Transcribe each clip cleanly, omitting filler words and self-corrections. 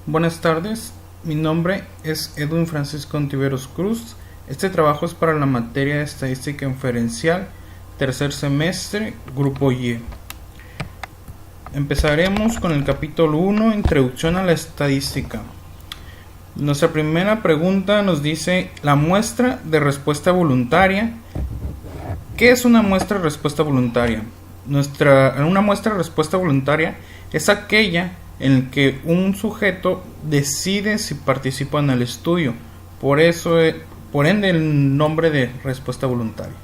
Buenas tardes, mi nombre es Edwin Francisco Ontiveros Cruz. Este trabajo es para la materia de Estadística Inferencial, tercer semestre, Grupo Y. Empezaremos con el capítulo 1, Introducción a la Estadística. Nuestra primera pregunta nos dice la muestra de respuesta voluntaria. ¿Qué es una muestra de respuesta voluntaria? Una muestra de respuesta voluntaria es aquella en la que un sujeto decide si participa en el estudio. Por ende el nombre de respuesta voluntaria.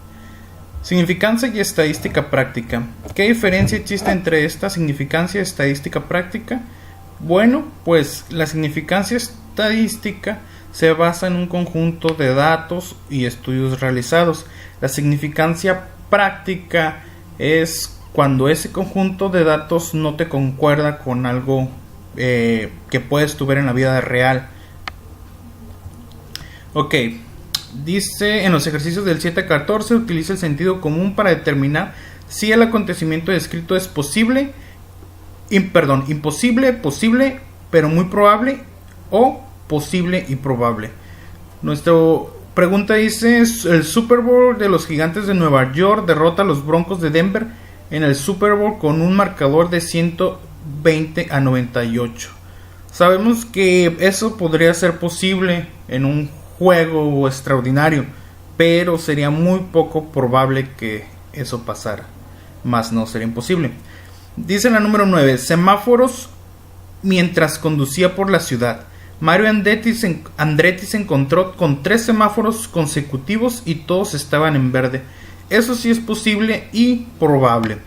Significancia y estadística práctica. ¿Qué diferencia existe entre esta significancia y estadística práctica? Bueno, pues la significancia estadística se basa en un conjunto de datos y estudios realizados. La significancia práctica es cuando ese conjunto de datos no te concuerda con algo que puedes tú ver en la vida real. Ok, dice en los ejercicios del 7 a 14 utiliza el sentido común para determinar si el acontecimiento descrito es imposible, posible, pero muy probable, o posible y probable. Nuestra pregunta dice: el Super Bowl de los Gigantes de Nueva York derrota a los Broncos de Denver en el Super Bowl con un marcador de 120-98. Sabemos que eso podría ser posible en un juego extraordinario, pero sería muy poco probable que eso pasara, más no sería imposible. Dice la número 9, semáforos mientras conducía por la ciudad. Mario Andretti se encontró con 3 semáforos consecutivos y todos estaban en verde. Eso sí es posible y probable.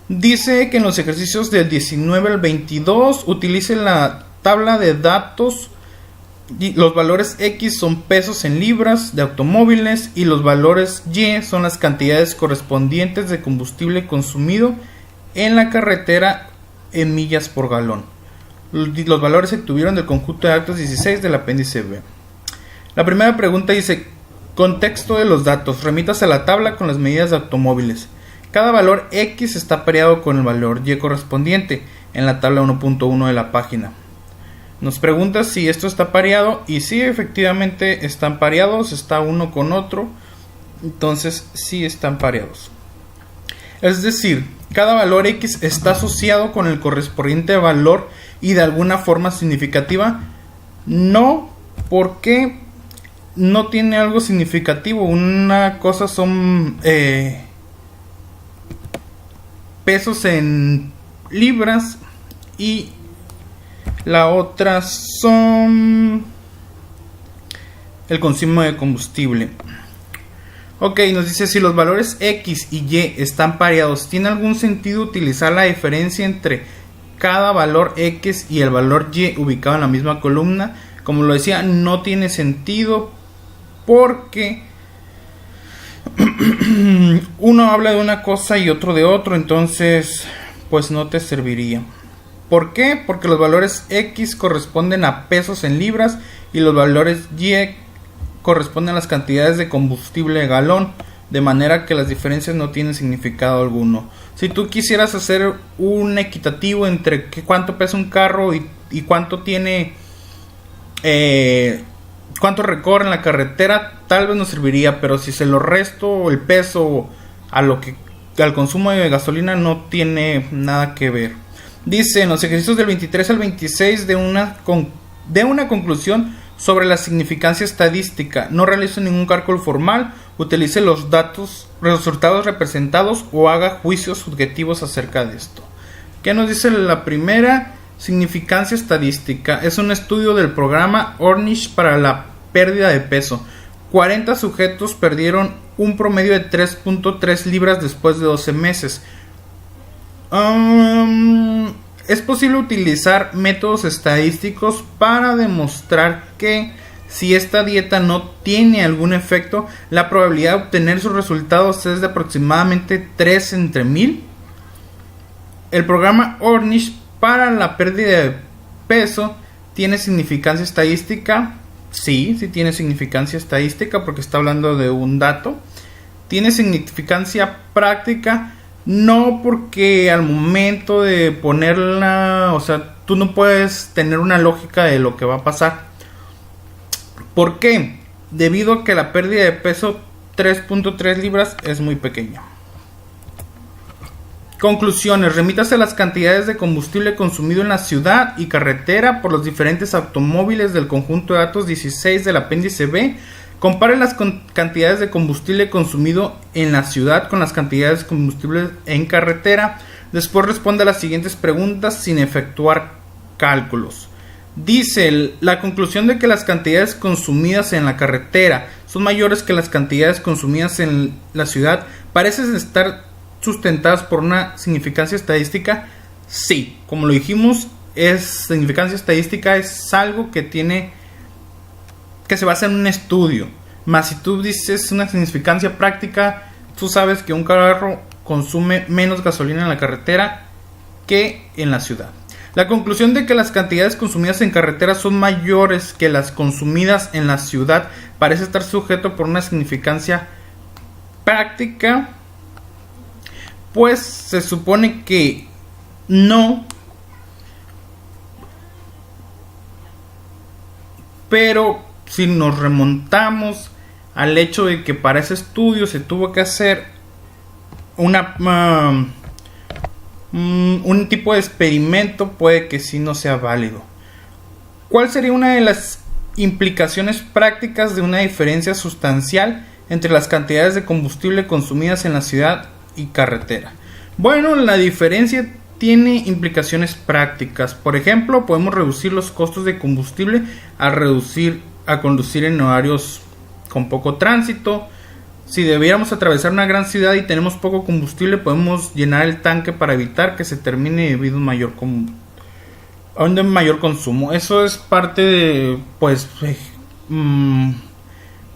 Dice que en los ejercicios del 19 al 22 utilice la tabla de datos. Los valores X son pesos en libras de automóviles y los valores Y son las cantidades correspondientes de combustible consumido en la carretera en millas por galón. Los valores se obtuvieron del conjunto de actos 16 del apéndice B. La primera pregunta dice: contexto de los datos. Remítase a la tabla con las medidas de automóviles. Cada valor X está pareado con el valor Y correspondiente en la tabla 1.1 de la página. Nos pregunta si esto está pareado, y sí, efectivamente están pareados, está uno con otro, entonces sí están pareados. Es decir, cada valor X está asociado con el correspondiente valor y de alguna forma significativa. No, porque no tiene algo significativo. Una cosa son pesos en libras y la otra son el consumo de combustible. Ok, nos dice si los valores X y Y están pareados, ¿tiene algún sentido utilizar la diferencia entre cada valor X y el valor Y ubicado en la misma columna? Como lo decía, no tiene sentido porque uno habla de una cosa y otro de otro, entonces pues no te serviría. ¿Por qué? Porque los valores X corresponden a pesos en libras y los valores Y corresponden a las cantidades de combustible de galón, de manera que las diferencias no tienen significado alguno. Si tú quisieras hacer un equitativo entre cuánto pesa un carro y cuánto tiene cuánto recorre en la carretera, tal vez nos serviría, pero si se lo resto el peso al consumo de gasolina, no tiene nada que ver. Dice en los ejercicios del 23 al 26 de una conclusión sobre la significancia estadística. No realice ningún cálculo formal, utilice los resultados representados o haga juicios subjetivos acerca de esto. ¿Qué nos dice la primera? Significancia estadística. Es un estudio del programa Ornish para la pérdida de peso. 40 sujetos perdieron un promedio de 3.3 libras después de 12 meses. Es posible utilizar métodos estadísticos para demostrar que si esta dieta no tiene algún efecto, la probabilidad de obtener sus resultados es de aproximadamente 3 entre 1000. El programa Ornish para la pérdida de peso tiene significancia estadística. Sí tiene significancia estadística porque está hablando de un dato. Tiene significancia práctica. No, porque al momento de ponerla, o sea, tú no puedes tener una lógica de lo que va a pasar. ¿Por qué? Debido a que la pérdida de peso 3.3 libras es muy pequeña. Conclusiones. Remítase a las cantidades de combustible consumido en la ciudad y carretera por los diferentes automóviles del conjunto de datos 16 del apéndice B. Compare las cantidades de combustible consumido en la ciudad con las cantidades de combustible en carretera. Después responde a las siguientes preguntas sin efectuar cálculos. Dice la conclusión de que las cantidades consumidas en la carretera son mayores que las cantidades consumidas en la ciudad parecen estar sustentadas por una significancia estadística. Sí, como lo dijimos, significancia estadística es algo que se basa en un estudio. Más si tú dices una significancia práctica, tú sabes que un carro consume menos gasolina en la carretera que en la ciudad. La conclusión de que las cantidades consumidas en carretera son mayores que las consumidas en la ciudad parece estar sujeto por una significancia práctica. Pues se supone que no, pero si nos remontamos al hecho de que para ese estudio se tuvo que hacer un tipo de experimento, puede que sí no sea válido. ¿Cuál sería una de las implicaciones prácticas de una diferencia sustancial entre las cantidades de combustible consumidas en la ciudad y carretera? Bueno, la diferencia tiene implicaciones prácticas. Por ejemplo, podemos reducir los costos de combustible a conducir en horarios con poco tránsito. Si debiéramos atravesar una gran ciudad y tenemos poco combustible, podemos llenar el tanque para evitar que se termine debido a un mayor consumo. Eso es parte de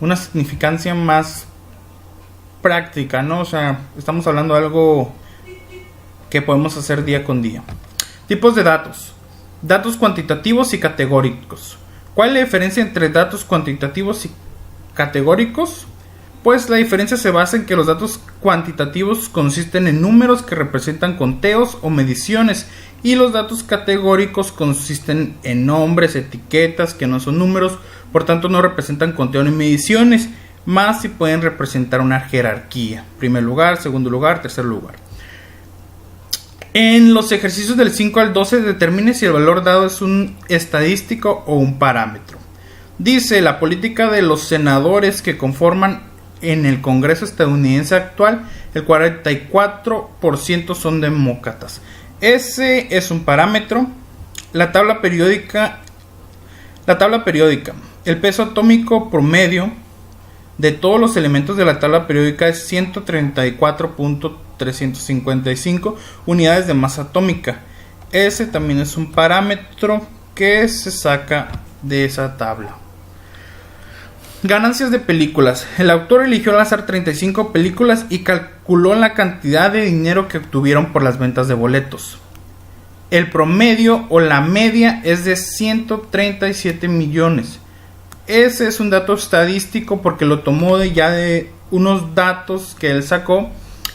una significancia más práctica, ¿no? O sea, estamos hablando de algo que podemos hacer día con día. Tipos de datos. Datos cuantitativos y categóricos. ¿Cuál es la diferencia entre datos cuantitativos y categóricos? Pues la diferencia se basa en que los datos cuantitativos consisten en números que representan conteos o mediciones, y los datos categóricos consisten en nombres, etiquetas que no son números, por tanto no representan conteo ni mediciones, más si pueden representar una jerarquía: primer lugar, segundo lugar, tercer lugar. En los ejercicios del 5 al 12 determine si el valor dado es un estadístico o un parámetro. Dice: la política de los senadores que conforman en el Congreso estadounidense actual, el 44% son demócratas. Ese es un parámetro. La tabla periódica. El peso atómico promedio de todos los elementos de la tabla periódica es 134.355 unidades de masa atómica. Ese también es un parámetro que se saca de esa tabla. Ganancias de películas. El autor eligió al azar 35 películas y calculó la cantidad de dinero que obtuvieron por las ventas de boletos. El promedio o la media es de 137 millones. Ese es un dato estadístico porque lo tomó de unos datos que él sacó,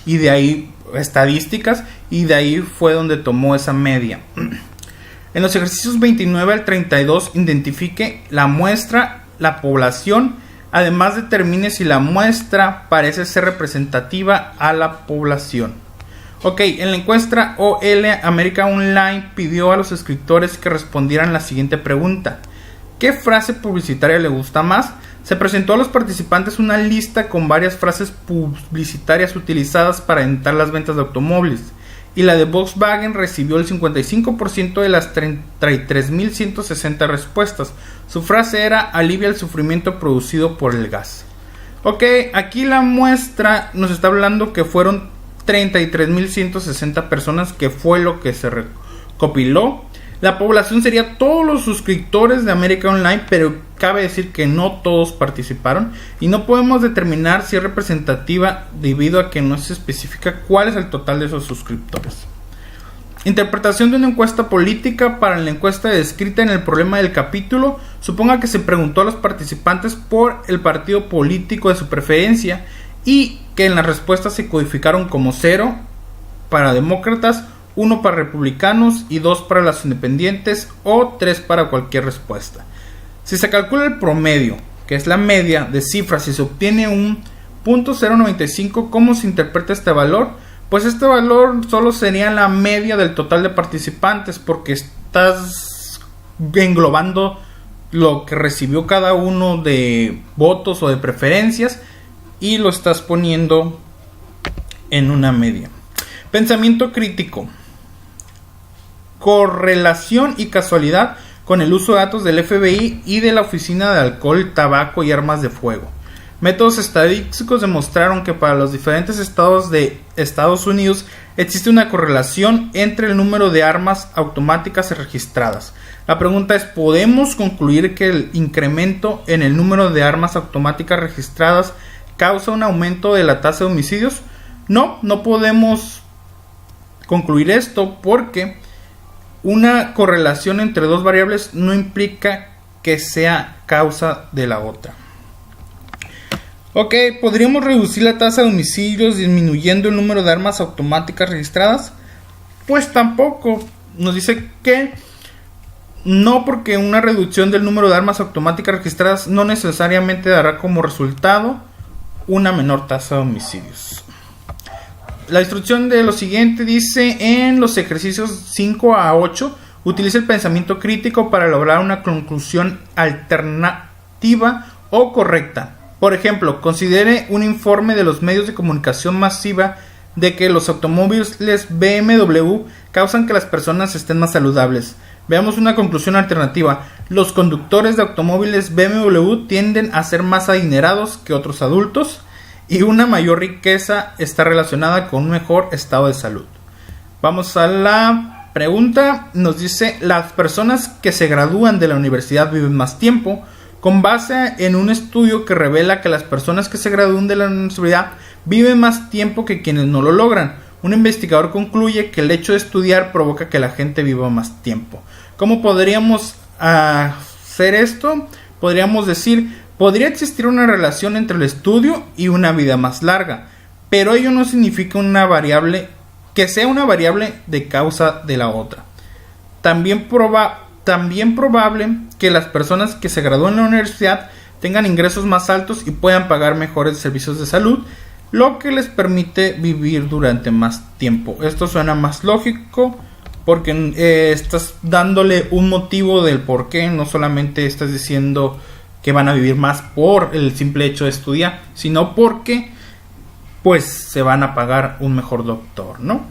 y de ahí estadísticas, y de ahí fue donde tomó esa media. En los ejercicios 29 al 32 identifique la muestra, la población. Además determine si la muestra parece ser representativa a la población. Ok, en la encuesta OL América Online pidió a los escritores que respondieran la siguiente pregunta: ¿qué frase publicitaria le gusta más? Se presentó a los participantes una lista con varias frases publicitarias utilizadas para aumentar las ventas de automóviles, y la de Volkswagen recibió el 55% de las 33.160 respuestas. Su frase era: alivia el sufrimiento producido por el gas. Ok, aquí la muestra nos está hablando que fueron 33.160 personas, que fue lo que se recopiló. La población sería todos los suscriptores de América Online, pero cabe decir que no todos participaron y no podemos determinar si es representativa debido a que no se especifica cuál es el total de esos suscriptores. Interpretación de una encuesta política. Para la encuesta descrita en el problema del capítulo, suponga que se preguntó a los participantes por el partido político de su preferencia y que en las respuestas se codificaron como 0, para demócratas, 1 para republicanos y 2 para los independientes o 3 para cualquier respuesta. Si se calcula el promedio, que es la media de cifras, y se obtiene un .095, ¿cómo se interpreta este valor? Pues este valor solo sería la media del total de participantes, porque estás englobando lo que recibió cada uno de votos o de preferencias y lo estás poniendo en una media. Pensamiento crítico. Correlación y casualidad con el uso de datos del FBI y de la Oficina de Alcohol, Tabaco y Armas de Fuego. Métodos estadísticos demostraron que para los diferentes estados de Estados Unidos existe una correlación entre el número de armas automáticas registradas. La pregunta es, ¿podemos concluir que el incremento en el número de armas automáticas registradas causa un aumento de la tasa de homicidios? No podemos concluir esto porque una correlación entre dos variables no implica que sea causa de la otra. Ok, ¿podríamos reducir la tasa de homicidios disminuyendo el número de armas automáticas registradas? Pues tampoco. Nos dice que no, porque una reducción del número de armas automáticas registradas no necesariamente dará como resultado una menor tasa de homicidios. La instrucción de lo siguiente dice: en los ejercicios 5 a 8 utiliza el pensamiento crítico para lograr una conclusión alternativa o correcta. Por ejemplo, considere un informe de los medios de comunicación masiva de que los automóviles BMW causan que las personas estén más saludables. Veamos una conclusión alternativa. Los conductores de automóviles BMW tienden a ser más adinerados que otros adultos y una mayor riqueza está relacionada con un mejor estado de salud. Vamos a la pregunta. Nos dice: las personas que se gradúan de la universidad viven más tiempo, con base en un estudio que revela que las personas que se gradúan de la universidad viven más tiempo que quienes no lo logran. Un investigador concluye que el hecho de estudiar provoca que la gente viva más tiempo. ¿Cómo podríamos hacer esto? Podríamos decir: podría existir una relación entre el estudio y una vida más larga, pero ello no significa que sea una variable de causa de la otra. También probable que las personas que se gradúan en la universidad tengan ingresos más altos y puedan pagar mejores servicios de salud, lo que les permite vivir durante más tiempo. Esto suena más lógico porque estás dándole un motivo del por qué, no solamente estás diciendo que van a vivir más por el simple hecho de estudiar, sino porque pues se van a pagar un mejor doctor, ¿no?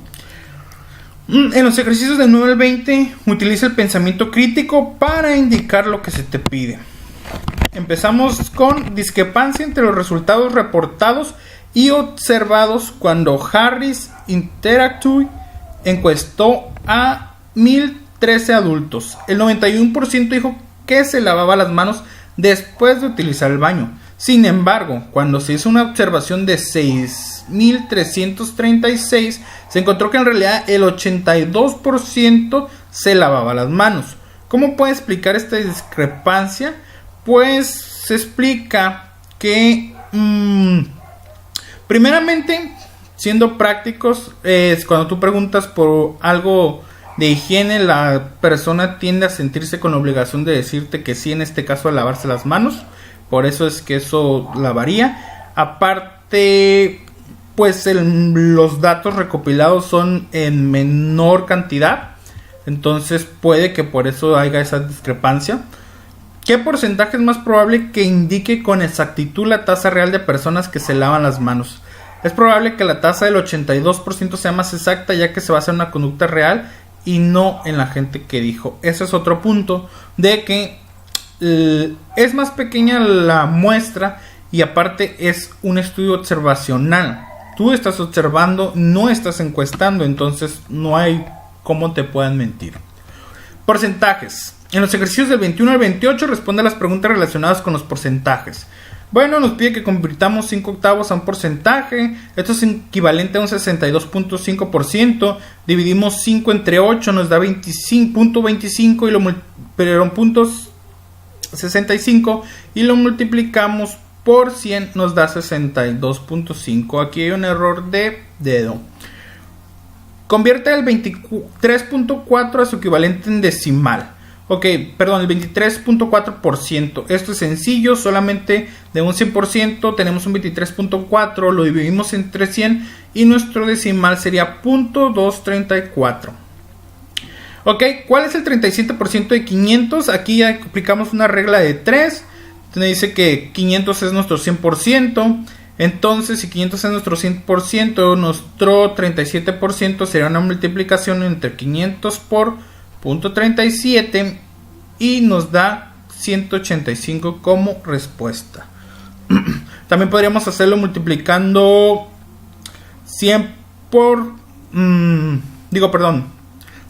En los ejercicios del 9 al 20 utiliza el pensamiento crítico para indicar lo que se te pide. Empezamos con discrepancia entre los resultados reportados y observados cuando Harris Interactive encuestó a 1013 adultos. El 91% dijo que se lavaba las manos después de utilizar el baño. Sin embargo, cuando se hizo una observación de 6.336, se encontró que en realidad el 82% se lavaba las manos. ¿Cómo puede explicar esta discrepancia? Pues se explica que primeramente, siendo prácticos, cuando tú preguntas por algo de higiene, la persona tiende a sentirse con la obligación de decirte que sí, en este caso a lavarse las manos. Por eso es que eso la varía. Aparte, pues los datos recopilados son en menor cantidad, entonces puede que por eso haya esa discrepancia. ¿Qué porcentaje es más probable que indique con exactitud la tasa real de personas que se lavan las manos? Es probable que la tasa del 82% sea más exacta, ya que se basa en una conducta real y no en la gente que dijo. Ese es otro punto, de que es más pequeña la muestra y aparte es un estudio observacional. Tú estás observando, no estás encuestando, entonces no hay cómo te puedan mentir. Porcentajes. En los ejercicios del 21 al 28 responde a las preguntas relacionadas con los porcentajes. Bueno, nos pide que convirtamos 5 octavos a un porcentaje. Esto es equivalente a un 62.5%. Dividimos 5 entre 8, nos da 25.25 y lo puntos 65 y lo multiplicamos por 100, nos da 62.5. Aquí hay un error de dedo. Convierte el 23.4 a su equivalente en decimal. Ok, perdón, el 23.4%. Esto es sencillo, solamente de un 100% tenemos un 23.4, lo dividimos entre 100 y nuestro decimal sería .234. Ok, ¿cuál es el 37% de 500? Aquí ya aplicamos una regla de 3. Entonces dice que 500 es nuestro 100%. Entonces, si 500 es nuestro 100%, nuestro 37% sería una multiplicación entre 500 por .37 y nos da 185 como respuesta. También podríamos hacerlo multiplicando 100 por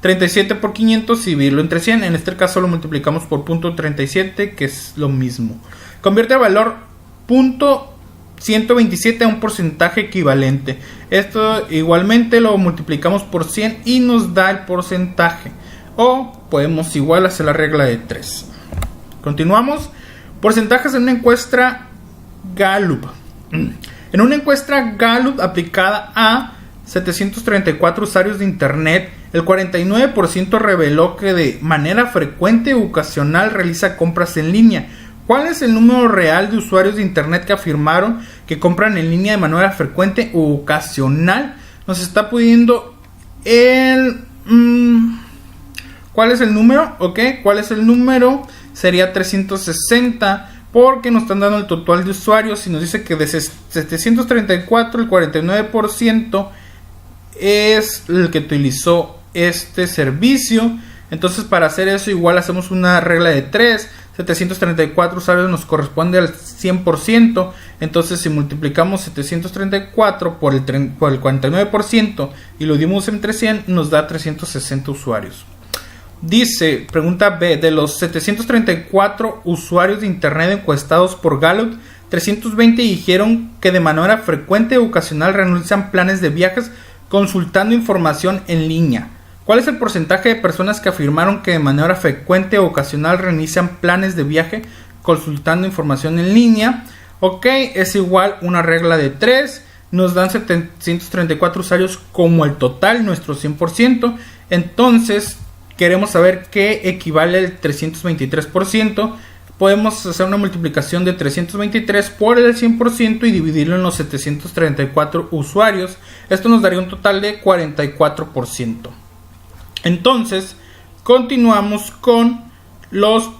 37 por 500 y dividirlo entre 100. En este caso lo multiplicamos por .37, que es lo mismo. Convierte el valor .127 a un porcentaje equivalente. Esto igualmente lo multiplicamos por 100 y nos da el porcentaje. O podemos igual hacer la regla de 3. Continuamos. Porcentajes en una encuesta Gallup. En una encuesta Gallup aplicada a 734 usuarios de internet, el 49% reveló que de manera frecuente o ocasional realiza compras en línea. ¿Cuál es el número real de usuarios de internet que afirmaron que compran en línea de manera frecuente o ocasional? Nos está pidiendo el... ¿cuál es el número? Ok, ¿cuál es el número? Sería 360, porque nos están dando el total de usuarios y nos dice que de 734 el 49% es el que utilizó este servicio. Entonces, para hacer eso igual hacemos una regla de 3. 734 usuarios nos corresponde al 100%. Entonces, si multiplicamos 734 por el 49% y lo dimos entre 100, nos da 360 usuarios. Dice, pregunta B, de los 734 usuarios de internet encuestados por Gallup, 320 dijeron que de manera frecuente o ocasional realizan planes de viajes consultando información en línea. ¿Cuál es el porcentaje de personas que afirmaron que de manera frecuente o ocasional realizan planes de viaje consultando información en línea? Ok, es igual una regla de 3. Nos dan 734 usuarios como el total, nuestro 100%. Entonces, queremos saber qué equivale al 323%. Podemos hacer una multiplicación de 323 por el 100% y dividirlo en los 734 usuarios. Esto nos daría un total de 44%. Entonces, continuamos con los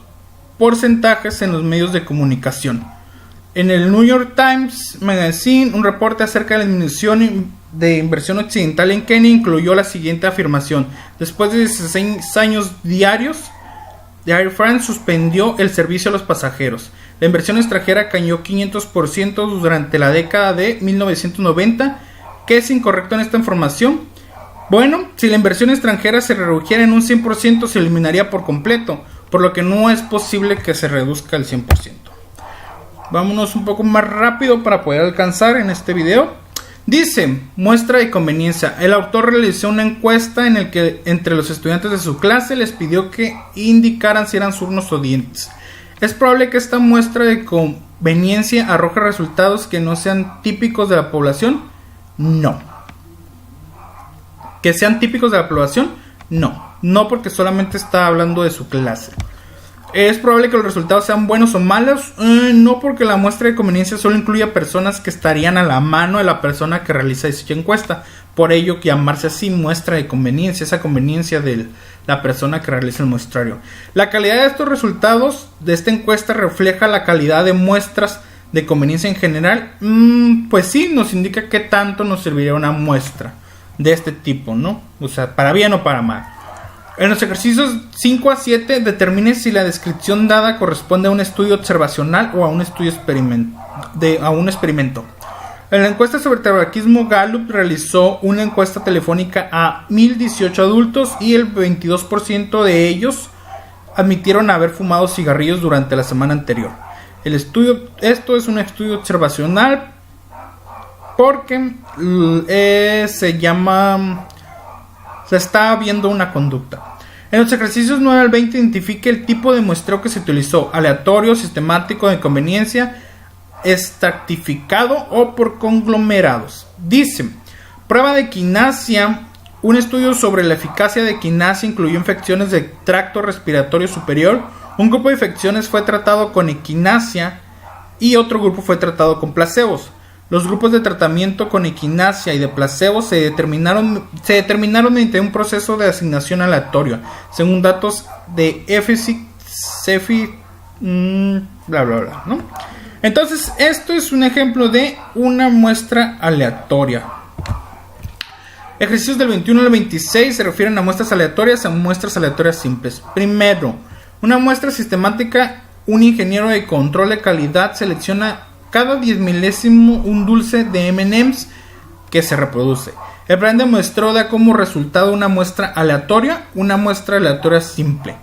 porcentajes en los medios de comunicación. En el New York Times Magazine, un reporte acerca de la disminución de inversión occidental en Kenia incluyó la siguiente afirmación: después de 16 años diarios, Air France suspendió el servicio a los pasajeros. La inversión extranjera cayó 500% durante la década de 1990. ¿Qué es incorrecto en esta información? Bueno, si la inversión extranjera se redujera en un 100%, se eliminaría por completo, por lo que no es posible que se reduzca el 100%. Vámonos un poco más rápido para poder alcanzar en este video. Dice, muestra de conveniencia. El autor realizó una encuesta en el que entre los estudiantes de su clase les pidió que indicaran si eran zurdos o diestros. ¿Es probable que esta muestra de conveniencia arroje resultados que no sean típicos de la población? No. ¿Que sean típicos de la población? No. No, porque solamente está hablando de su clase. ¿Es probable que los resultados sean buenos o malos? No, porque la muestra de conveniencia solo incluye a personas que estarían a la mano de la persona que realiza dicha encuesta. Por ello, llamarse así muestra de conveniencia, esa conveniencia de la persona que realiza el muestrario. La calidad de estos resultados de esta encuesta refleja la calidad de muestras de conveniencia en general. Pues sí, nos indica qué tanto nos serviría una muestra de este tipo, ¿no? O sea, para bien o para mal. En los ejercicios 5 a 7 determine si la descripción dada corresponde a un estudio observacional o a un estudio experimento. En la encuesta sobre tabaquismo, Gallup realizó una encuesta telefónica a 1018 adultos y el 22% de ellos admitieron haber fumado cigarrillos durante la semana anterior. Esto es un estudio observacional porque se está viendo una conducta. En los ejercicios 9 al 20 identifique el tipo de muestreo que se utilizó: aleatorio, sistemático, de conveniencia, estratificado o por conglomerados. Dice, prueba de equinacia Un estudio sobre la eficacia de equinacia incluyó infecciones del tracto respiratorio superior. Un grupo de infecciones fue tratado con equinacia y otro grupo fue tratado con placebos. Los grupos de tratamiento con equinacia y de placebo se determinaron mediante un proceso de asignación aleatoria, según datos de CEFI, bla bla bla, ¿no? Entonces, esto es un ejemplo de una muestra aleatoria. Ejercicios del 21 al 26 se refieren a muestras aleatorias simples. Primero, una muestra sistemática. Un ingeniero de control de calidad selecciona cada 10 milésimo un dulce de M&M's que se reproduce. El plan de muestreo da como resultado una muestra aleatoria simple.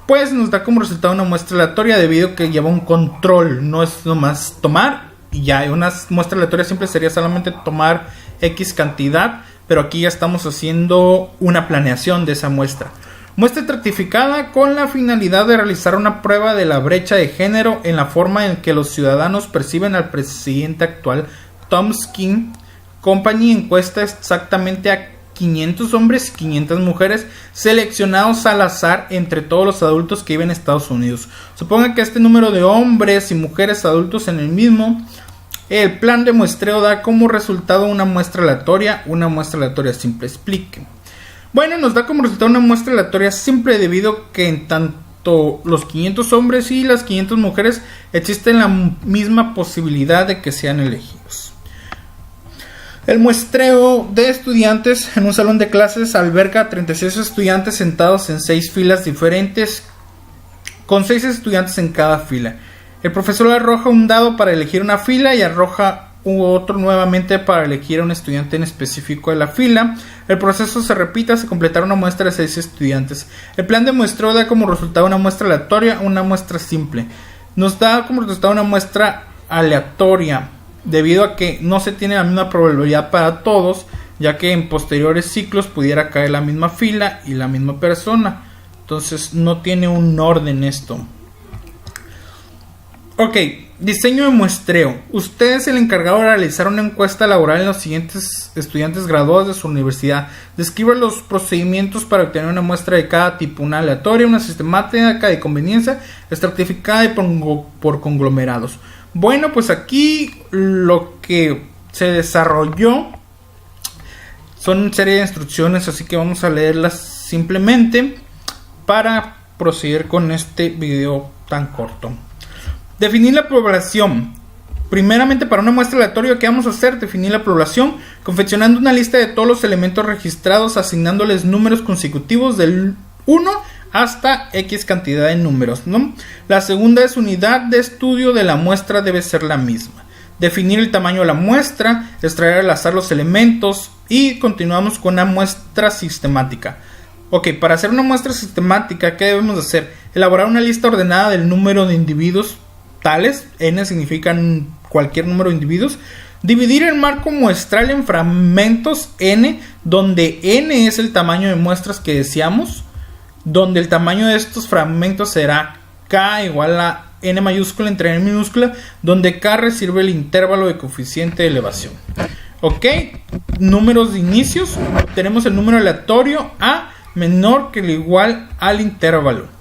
Pues nos da como resultado una muestra aleatoria debido a que lleva un control, no es nomás tomar y ya. Una muestra aleatoria simple sería solamente tomar X cantidad, pero aquí ya estamos haciendo una planeación de esa muestra. Muestra estratificada con la finalidad de realizar una prueba de la brecha de género en la forma en que los ciudadanos perciben al presidente actual. Tomskin Company encuesta exactamente a 500 hombres y 500 mujeres seleccionados al azar entre todos los adultos que viven en Estados Unidos. Suponga que este número de hombres y mujeres adultos en el mismo. El plan de muestreo da como resultado una muestra aleatoria simple. Explique. Bueno, nos da como resultado una muestra aleatoria simple debido a que en tanto los 500 hombres y las 500 mujeres existe la misma posibilidad de que sean elegidos. El muestreo de estudiantes en un salón de clases alberga a 36 estudiantes sentados en 6 filas diferentes, con 6 estudiantes en cada fila. El profesor arroja un dado para elegir una fila y arroja otro nuevamente para elegir a un estudiante en específico de la fila. El proceso se repite hasta completar una muestra de 6 estudiantes. El plan de muestreo da como resultado una muestra aleatoria, una muestra simple. Nos da como resultado una muestra aleatoria debido a que no se tiene la misma probabilidad para todos, ya que en posteriores ciclos pudiera caer la misma fila y la misma persona. Entonces no tiene un orden esto. Ok, diseño de muestreo. Usted es el encargado de realizar una encuesta laboral en los siguientes estudiantes graduados de su universidad. Describa los procedimientos para obtener una muestra de cada tipo: una aleatoria, una sistemática de conveniencia, estratificada y por conglomerados. Bueno, pues aquí lo que se desarrolló son una serie de instrucciones, así que vamos a leerlas simplemente para proceder con este video tan corto. Definir la población. Primeramente, para una muestra aleatoria, ¿qué vamos a hacer? Definir la población, confeccionando una lista de todos los elementos registrados, asignándoles números consecutivos del 1 hasta X cantidad de números, ¿no? La segunda es unidad de estudio de la muestra debe ser la misma. Definir el tamaño de la muestra, extraer al azar los elementos y continuamos con una muestra sistemática. Ok, para hacer una muestra sistemática, ¿qué debemos hacer? Elaborar una lista ordenada del número de individuos tales, n significan cualquier número de individuos. Dividir el marco muestral en fragmentos n, donde n es el tamaño de muestras que deseamos, donde el tamaño de estos fragmentos será k igual a n mayúscula entre n minúscula, donde k recibe el intervalo de coeficiente de elevación. Ok, números de inicios. Tenemos el número aleatorio a menor que o igual al intervalo.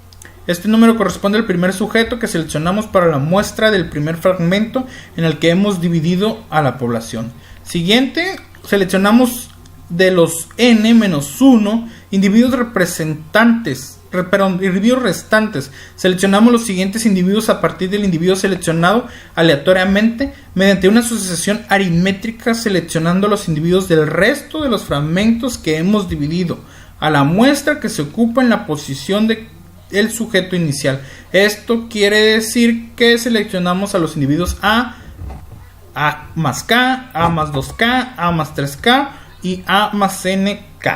Este número corresponde al primer sujeto que seleccionamos para la muestra del primer fragmento en el que hemos dividido a la población. Siguiente, seleccionamos de los n-1 individuos restantes. Seleccionamos los siguientes individuos a partir del individuo seleccionado aleatoriamente mediante una sucesión aritmétrica, seleccionando los individuos del resto de los fragmentos que hemos dividido a la muestra que se ocupa en la posición de el sujeto inicial. Esto quiere decir que seleccionamos a los individuos A más K, A más 2K, A más 3K y A más NK.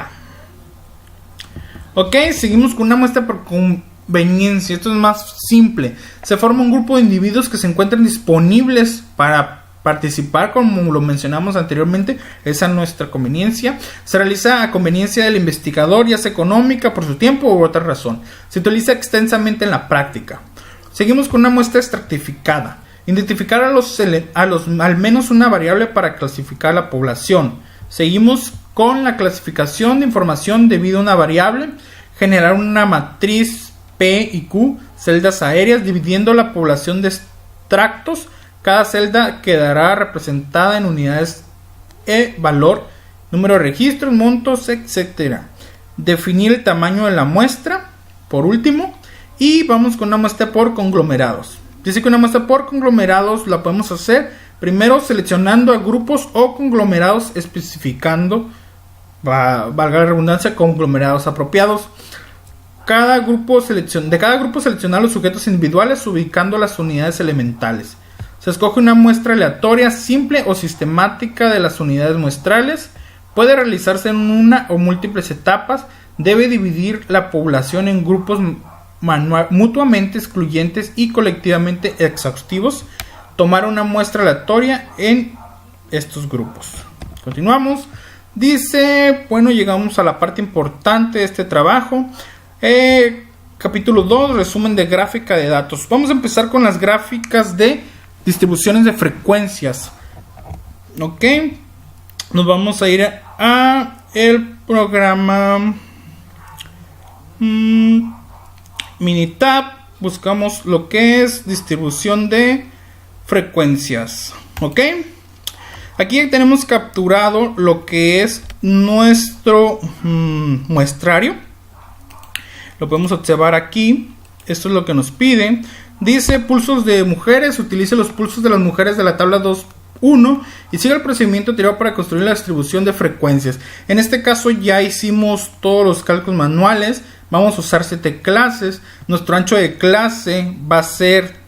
Ok, seguimos con una muestra por conveniencia. Esto es más simple. Se forma un grupo de individuos que se encuentran disponibles para participar, como lo mencionamos anteriormente. Esa es nuestra conveniencia. Se realiza a conveniencia del investigador, ya sea económica, por su tiempo u otra razón. Se utiliza extensamente en la práctica. Seguimos con una muestra estratificada. Identificar al menos una variable para clasificar la población. Seguimos con la clasificación de información debido a una variable, generar una matriz P y Q, celdas aéreas, dividiendo la población de extractos. Cada celda quedará representada en unidades valor, número de registros, montos, etc. Definir el tamaño de la muestra, por último, y vamos con una muestra por conglomerados. Dice que una muestra por conglomerados la podemos hacer primero seleccionando a grupos o conglomerados, especificando, valga la redundancia, conglomerados apropiados. De cada grupo seleccionar los sujetos individuales ubicando las unidades elementales. Se escoge una muestra aleatoria, simple o sistemática de las unidades muestrales. Puede realizarse en una o múltiples etapas. Debe dividir la población en grupos mutuamente excluyentes y colectivamente exhaustivos. Tomar una muestra aleatoria en estos grupos. Continuamos. Dice, bueno, llegamos a la parte importante de este trabajo. Capítulo 2, resumen de gráfica de datos. Vamos a empezar con las gráficas de distribuciones de frecuencias. Ok, nos vamos a ir a el programa Minitab. Buscamos lo que es distribución de frecuencias. Ok, aquí tenemos capturado lo que es nuestro muestrario. Lo podemos observar aquí. Esto es lo que nos pide. Dice pulsos de mujeres. Utilice los pulsos de las mujeres de la tabla 2.1 y siga el procedimiento anterior para construir la distribución de frecuencias. En este caso ya hicimos todos los cálculos manuales. Vamos a usar 7 clases. Nuestro ancho de clase va a ser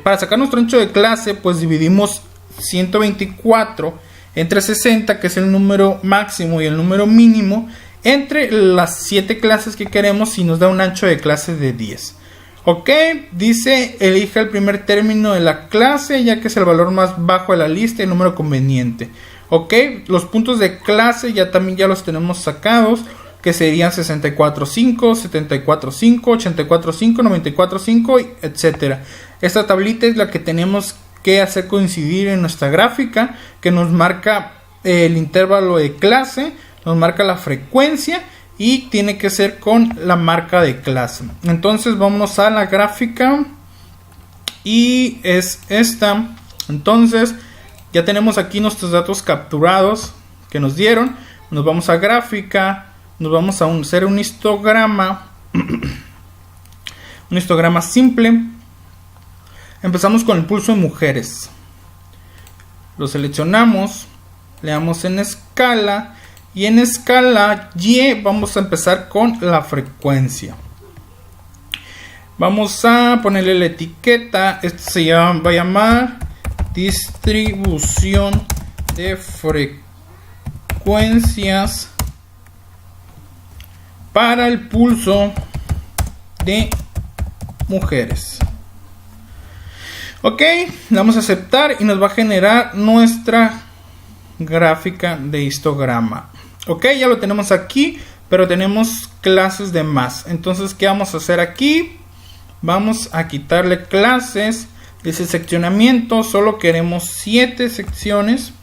para sacar nuestro ancho de clase, pues dividimos 124 entre 60, que es el número máximo y el número mínimo, entre las 7 clases que queremos, y nos da un ancho de clase de 10. Ok, dice elija el primer término de la clase, ya que es el valor más bajo de la lista y el número conveniente. Ok, los puntos de clase ya los tenemos sacados, que serían 64.5, 74.5, 84.5, 94.5, etc. Esta tablita es la que tenemos que hacer coincidir en nuestra gráfica, que nos marca el intervalo de clase, nos marca la frecuencia y tiene que ser con la marca de clase. Entonces vamos a la gráfica y es esta. Entonces ya tenemos aquí nuestros datos capturados que nos dieron. Nos vamos a gráfica, nos vamos a hacer un histograma, un histograma simple. Empezamos con el pulso de mujeres. Lo seleccionamos, le damos en escala. Y en escala Y vamos a empezar con la frecuencia. Vamos a ponerle la etiqueta. Esto va a llamar distribución de frecuencias para el pulso de mujeres. Ok, le vamos a aceptar y nos va a generar nuestra gráfica de histograma. Ok, ya lo tenemos aquí, pero tenemos clases de más. Entonces, ¿qué vamos a hacer aquí? Vamos a quitarle clases. Dice seccionamiento, solo queremos 7 secciones.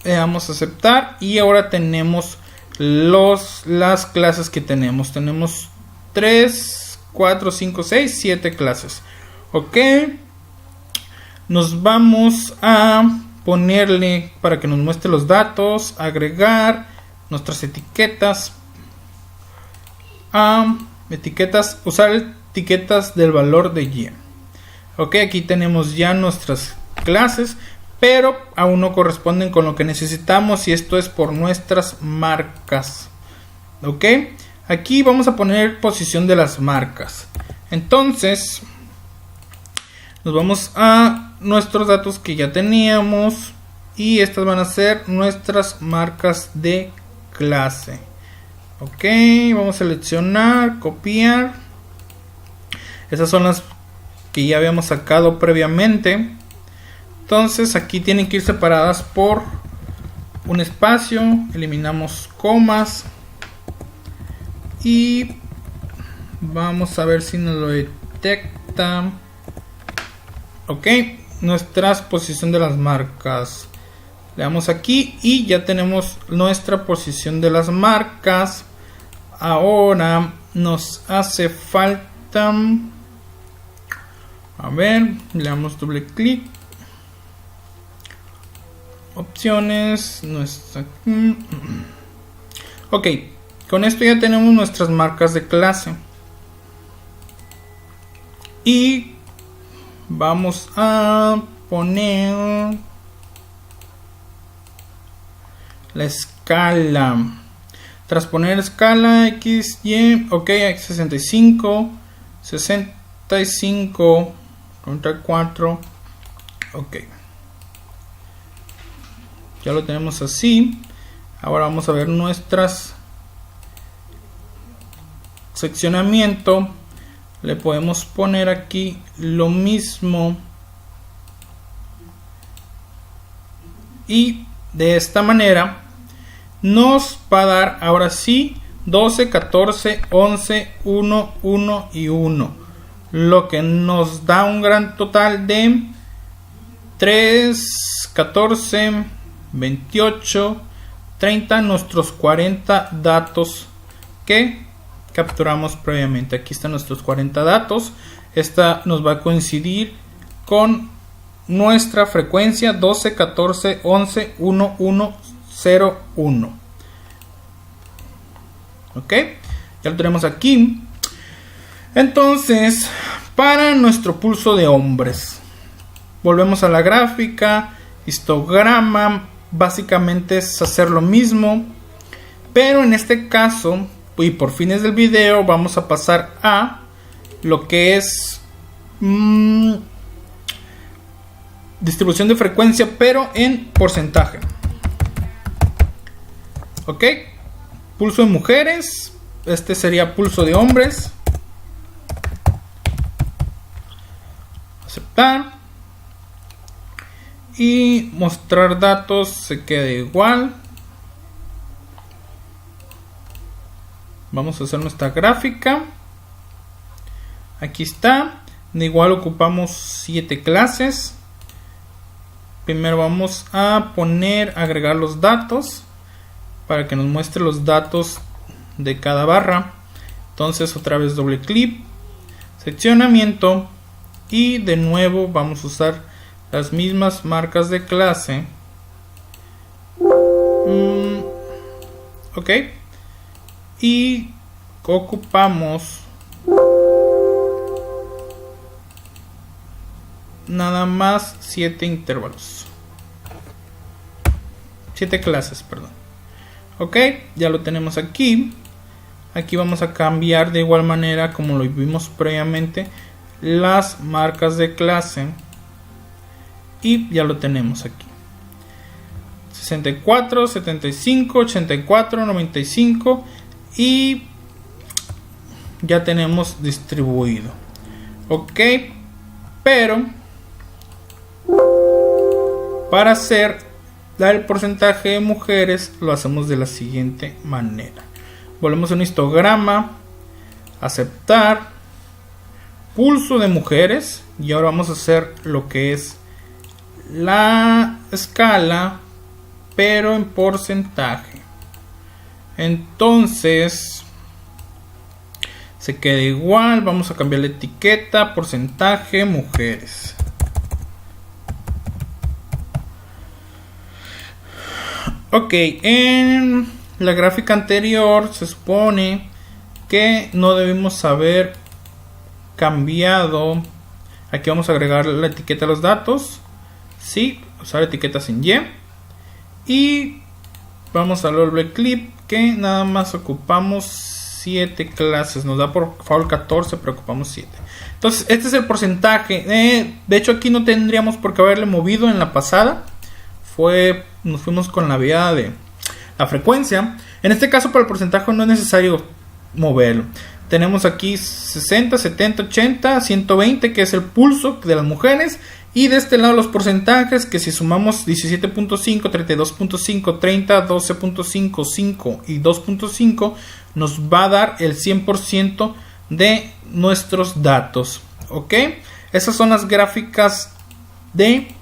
Le damos a aceptar y ahora tenemos las clases que tenemos. Tenemos 3, 4, 5, 6, 7 clases. Ok, nos vamos a ponerle para que nos muestre los datos, agregar nuestras etiquetas, usar etiquetas del valor de Y. Ok, aquí tenemos ya nuestras clases, pero aún no corresponden con lo que necesitamos y esto es por nuestras marcas. Ok, aquí vamos a poner posición de las marcas. Entonces nos vamos a nuestros datos que ya teníamos y estas van a ser nuestras marcas de clase. Ok, vamos a seleccionar, copiar. Esas son las que ya habíamos sacado previamente. Entonces aquí tienen que ir separadas por un espacio. Eliminamos comas y vamos a ver si nos lo detecta. Ok, nuestra posición de las marcas. Le damos aquí y ya tenemos nuestra posición de las marcas. Ahora nos hace falta, a ver, le damos doble clic, opciones, ok, con esto ya tenemos nuestras marcas de clase y vamos a poner la escala. Tras poner escala X, Y, ok, 65, 65 contra 4, ok. Ya lo tenemos así. Ahora vamos a ver nuestras seccionamiento. Le podemos poner aquí lo mismo. Y de esta manera nos va a dar ahora sí 12, 14, 11, 1, 1 y 1. Lo que nos da un gran total de 3, 14, 28, 30, nuestros 40 datos que capturamos previamente. Aquí están nuestros 40 datos. Esta nos va a coincidir con nuestra frecuencia 12, 14, 11, 1, 1, 0, 1. Ok, ya lo tenemos aquí. Entonces, para nuestro pulso de hombres, volvemos a la gráfica, histograma. Básicamente es hacer lo mismo, pero en este caso y por fines del video vamos a pasar a lo que es distribución de frecuencia, pero en porcentaje. Ok, pulso de mujeres, este sería pulso de hombres, aceptar y mostrar datos, se queda igual. Vamos a hacer nuestra gráfica. Aquí está. De igual ocupamos 7 clases. Primero vamos a agregar los datos para que nos muestre los datos de cada barra. Entonces otra vez doble clic, seccionamiento y de nuevo vamos a usar las mismas marcas de clase. Ok. Y ocupamos nada más 7 intervalos, 7 clases, perdón. Ok, ya lo tenemos aquí. Aquí vamos a cambiar de igual manera como lo vimos previamente las marcas de clase y ya lo tenemos aquí. 64, 75, 84, 95 y ya tenemos distribuido. Ok, pero para hacer el porcentaje de mujeres lo hacemos de la siguiente manera. Volvemos a un histograma, aceptar, pulso de mujeres y ahora vamos a hacer lo que es la escala pero en porcentaje. Entonces se queda igual, vamos a cambiar la etiqueta, porcentaje mujeres. Ok, en la gráfica anterior se supone que no debimos haber cambiado. Aquí vamos a agregar la etiqueta a los datos. Sí, usar etiquetas en Y. Y vamos a doble clic que nada más ocupamos 7 clases. Nos da por favor 14, pero ocupamos 7. Entonces este es el porcentaje. De hecho aquí no tendríamos por qué haberle movido en la pasada. Nos fuimos con la vía de la frecuencia. En este caso para el porcentaje no es necesario moverlo. Tenemos aquí 60, 70, 80, 120 que es el pulso de las mujeres. Y de este lado los porcentajes que si sumamos 17.5, 32.5, 30, 12.5, 5 y 2.5 nos va a dar el 100% de nuestros datos. Ok, esas son las gráficas de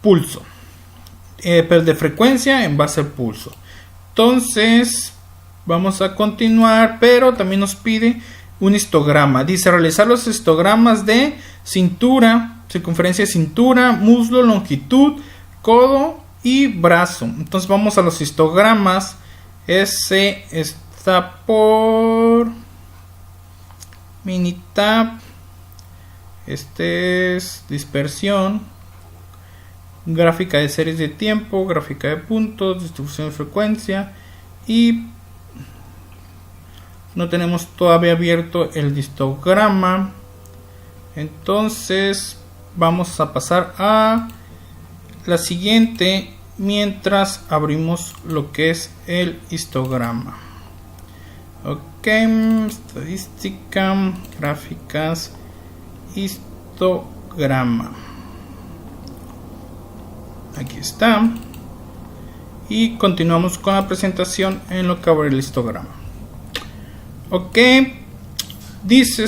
pulso, pero de frecuencia en base al pulso. Entonces vamos a continuar, pero también nos pide un histograma. Dice realizar los histogramas de cintura, circunferencia de cintura, muslo, longitud, codo y brazo. Entonces vamos a los histogramas. Ese está por Minitab. Este es dispersión, gráfica de series de tiempo, gráfica de puntos, distribución de frecuencia, y no tenemos todavía abierto el histograma. Entonces vamos a pasar a la siguiente mientras abrimos lo que es el histograma. Ok, estadística, gráficas, histograma. Aquí está. Y continuamos con la presentación en lo que abre el histograma. Ok, dice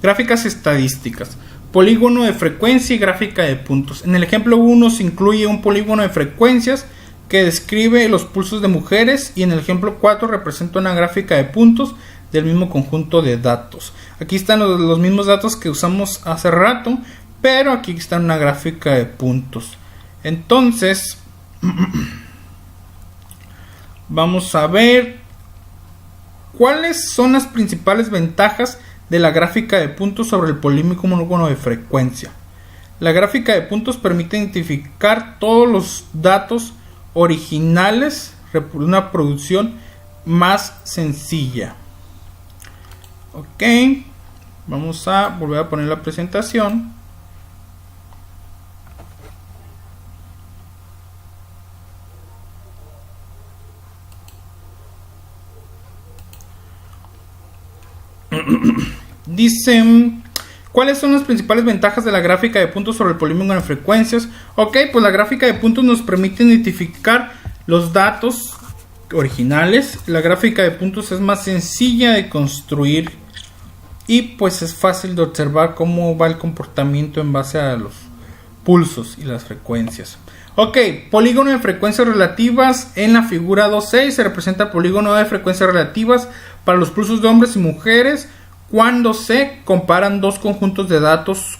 gráficas estadísticas, polígono de frecuencia y gráfica de puntos. En el ejemplo 1 se incluye un polígono de frecuencias que describe los pulsos de mujeres, y en el ejemplo 4 representa una gráfica de puntos del mismo conjunto de datos. Aquí están los mismos datos que usamos hace rato, pero aquí está una gráfica de puntos. Entonces vamos a ver cuáles son las principales ventajas de la gráfica de puntos sobre el polígono de frecuencia. La gráfica de puntos permite identificar todos los datos originales, una producción más sencilla. Ok, vamos a volver a poner la presentación. Dicen, ¿cuáles son las principales ventajas de la gráfica de puntos sobre el polígono de frecuencias? Ok, pues la gráfica de puntos nos permite identificar los datos originales. La gráfica de puntos es más sencilla de construir y pues es fácil de observar cómo va el comportamiento en base a los pulsos y las frecuencias. Ok, polígono de frecuencias relativas. En la figura 2.6 se representa el polígono de frecuencias relativas para los pulsos de hombres y mujeres cuando se comparan dos conjuntos de datos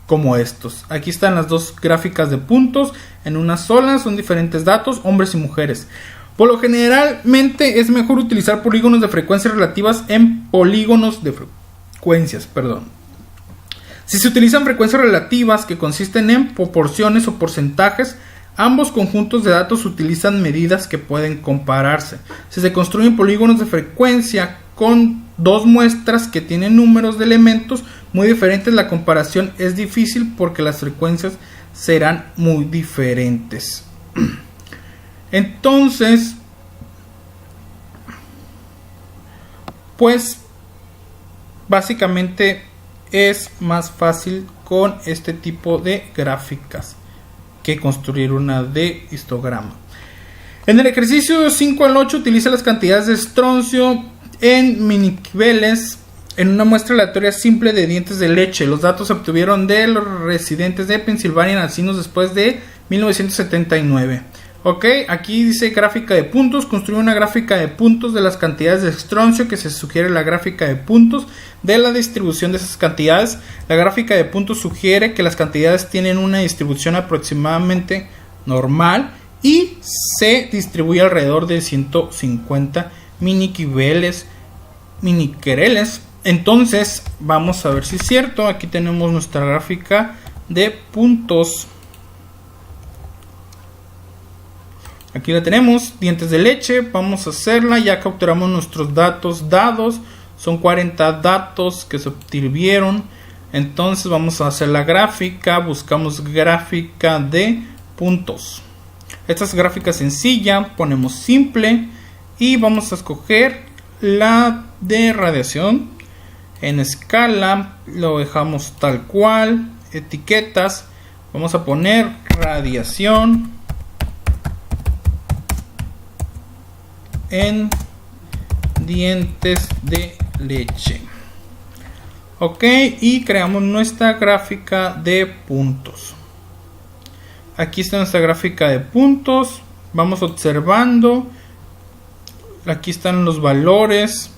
como estos. Aquí están las dos gráficas de puntos en una sola, son diferentes datos, hombres y mujeres. Por lo generalmente es mejor utilizar polígonos de frecuencias relativas en polígonos de frecuencias, Si se utilizan frecuencias relativas que consisten en proporciones o porcentajes, ambos conjuntos de datos utilizan medidas que pueden compararse. Si se construyen polígonos de frecuencia con dos muestras que tienen números de elementos muy diferentes, la comparación es difícil porque las frecuencias serán muy diferentes. Entonces, pues básicamente es más fácil con este tipo de gráficas que construir una de histograma. En el ejercicio 5 al 8 utiliza las cantidades de estroncio en miniquiveles en una muestra aleatoria simple de dientes de leche. Los datos se obtuvieron de los residentes de Pensilvania nacidos después de 1979. Ok, aquí dice gráfica de puntos. Construye una gráfica de puntos de las cantidades de estroncio que se sugiere la gráfica de puntos de la distribución de esas cantidades. La gráfica de puntos sugiere que las cantidades tienen una distribución aproximadamente normal y se distribuye alrededor de 150 miniquereles. Entonces vamos a ver si es cierto. Aquí tenemos nuestra gráfica de puntos. Aquí la tenemos, dientes de leche. Vamos a hacerla, ya capturamos nuestros datos dados. Son 40 datos que se obtuvieron. Entonces vamos a hacer la gráfica. Buscamos gráfica de puntos. Esta es gráfica sencilla, ponemos simple y vamos a escoger la de radiación. En escala lo dejamos tal cual. Etiquetas, vamos a poner radiación en dientes de leche. Ok, y creamos nuestra gráfica de puntos. aquí está nuestra gráfica de puntos. Vamos observando. Aquí están los valores.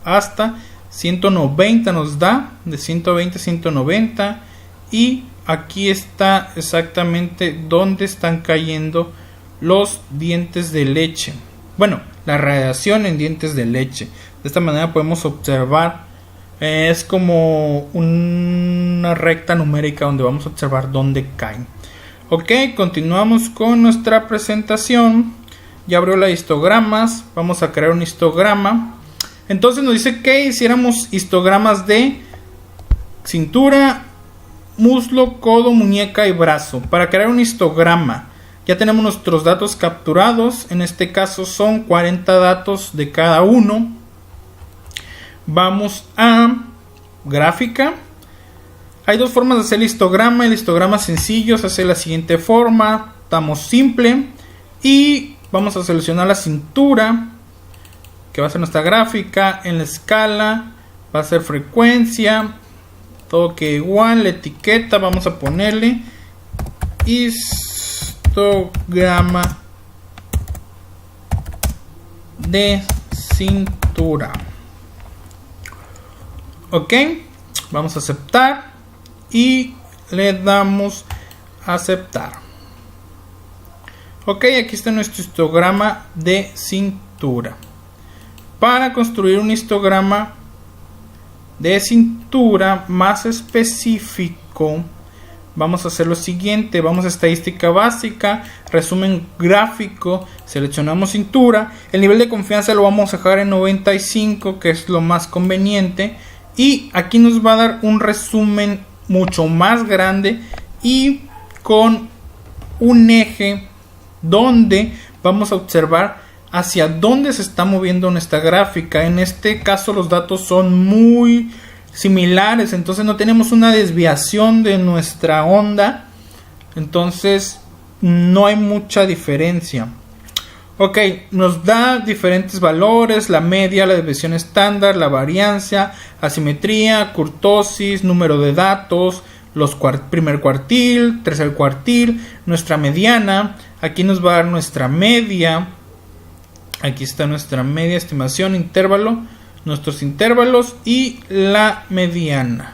Hasta 190 nos da. De 120 a 190. Y aquí está exactamente dónde están cayendo los dientes de leche. Bueno, la radiación en dientes de leche. De esta manera podemos observar. Es como una recta numérica donde vamos a observar dónde caen. Ok, continuamos con nuestra presentación. Ya abrió la histogramas. Vamos a crear un histograma. Entonces nos dice que hiciéramos histogramas de cintura, muslo, codo, muñeca y brazo. Para crear un histograma ya tenemos nuestros datos capturados. En este caso son 40 datos de cada uno. Vamos a gráfica. Hay dos formas de hacer el histograma. El histograma sencillo se hace de la siguiente forma. Damos simple y vamos a seleccionar la cintura, que va a ser nuestra gráfica. En la escala va a ser frecuencia, todo que igual. La etiqueta vamos a ponerle histograma de cintura. Ok, vamos a aceptar y le damos a aceptar. Ok, aquí está nuestro histograma de cintura. Para construir un histograma de cintura más específico, vamos a hacer lo siguiente. Vamos a estadística básica, resumen gráfico, seleccionamos cintura. El nivel de confianza lo vamos a dejar en 95, que es lo más conveniente. Y aquí nos va a dar un resumen mucho más grande y con un eje donde vamos a observar hacia dónde se está moviendo nuestra gráfica. En este caso los datos son muy similares, entonces no tenemos una desviación de nuestra onda, entonces no hay mucha diferencia. Ok, nos da diferentes valores: la media, la desviación estándar, la variancia, asimetría, kurtosis, número de datos, los primer cuartil, tercer cuartil, nuestra mediana. Aquí nos va a dar nuestra media. Aquí está nuestra media, estimación, intervalo, nuestros intervalos y la mediana.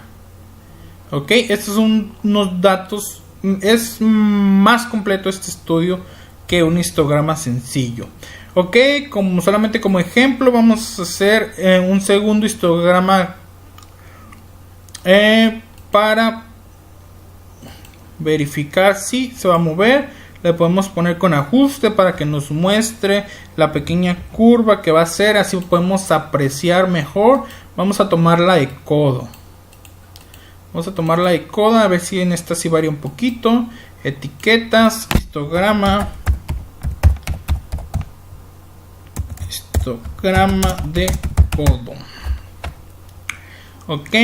Ok, estos son unos datos. Es más completo este estudio que un histograma sencillo. Ok, solamente como ejemplo vamos a hacer un segundo histograma para verificar si se va a mover. Le podemos poner con ajuste para que nos muestre la pequeña curva que va a hacer, así podemos apreciar mejor. Vamos a tomarla de codo. Vamos a tomarla de codo, a ver si en esta sí varía un poquito. Etiquetas, histograma de codo. Ok,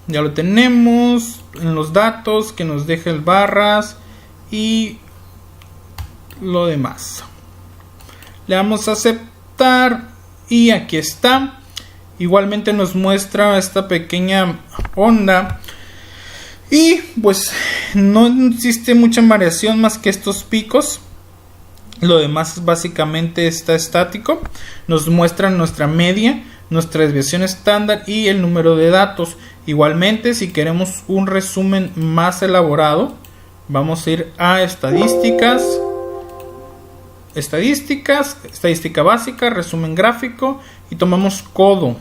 ya lo tenemos en los datos que nos deja el barras y lo demás. Le damos a aceptar y aquí está. Igualmente nos muestra esta pequeña onda y pues no existe mucha variación más que estos picos. Lo demás básicamente está estático. Nos muestra nuestra media, nuestra desviación estándar y el número de datos. Igualmente, si queremos un resumen más elaborado, vamos a ir a estadísticas, estadística básica, resumen gráfico y tomamos codo.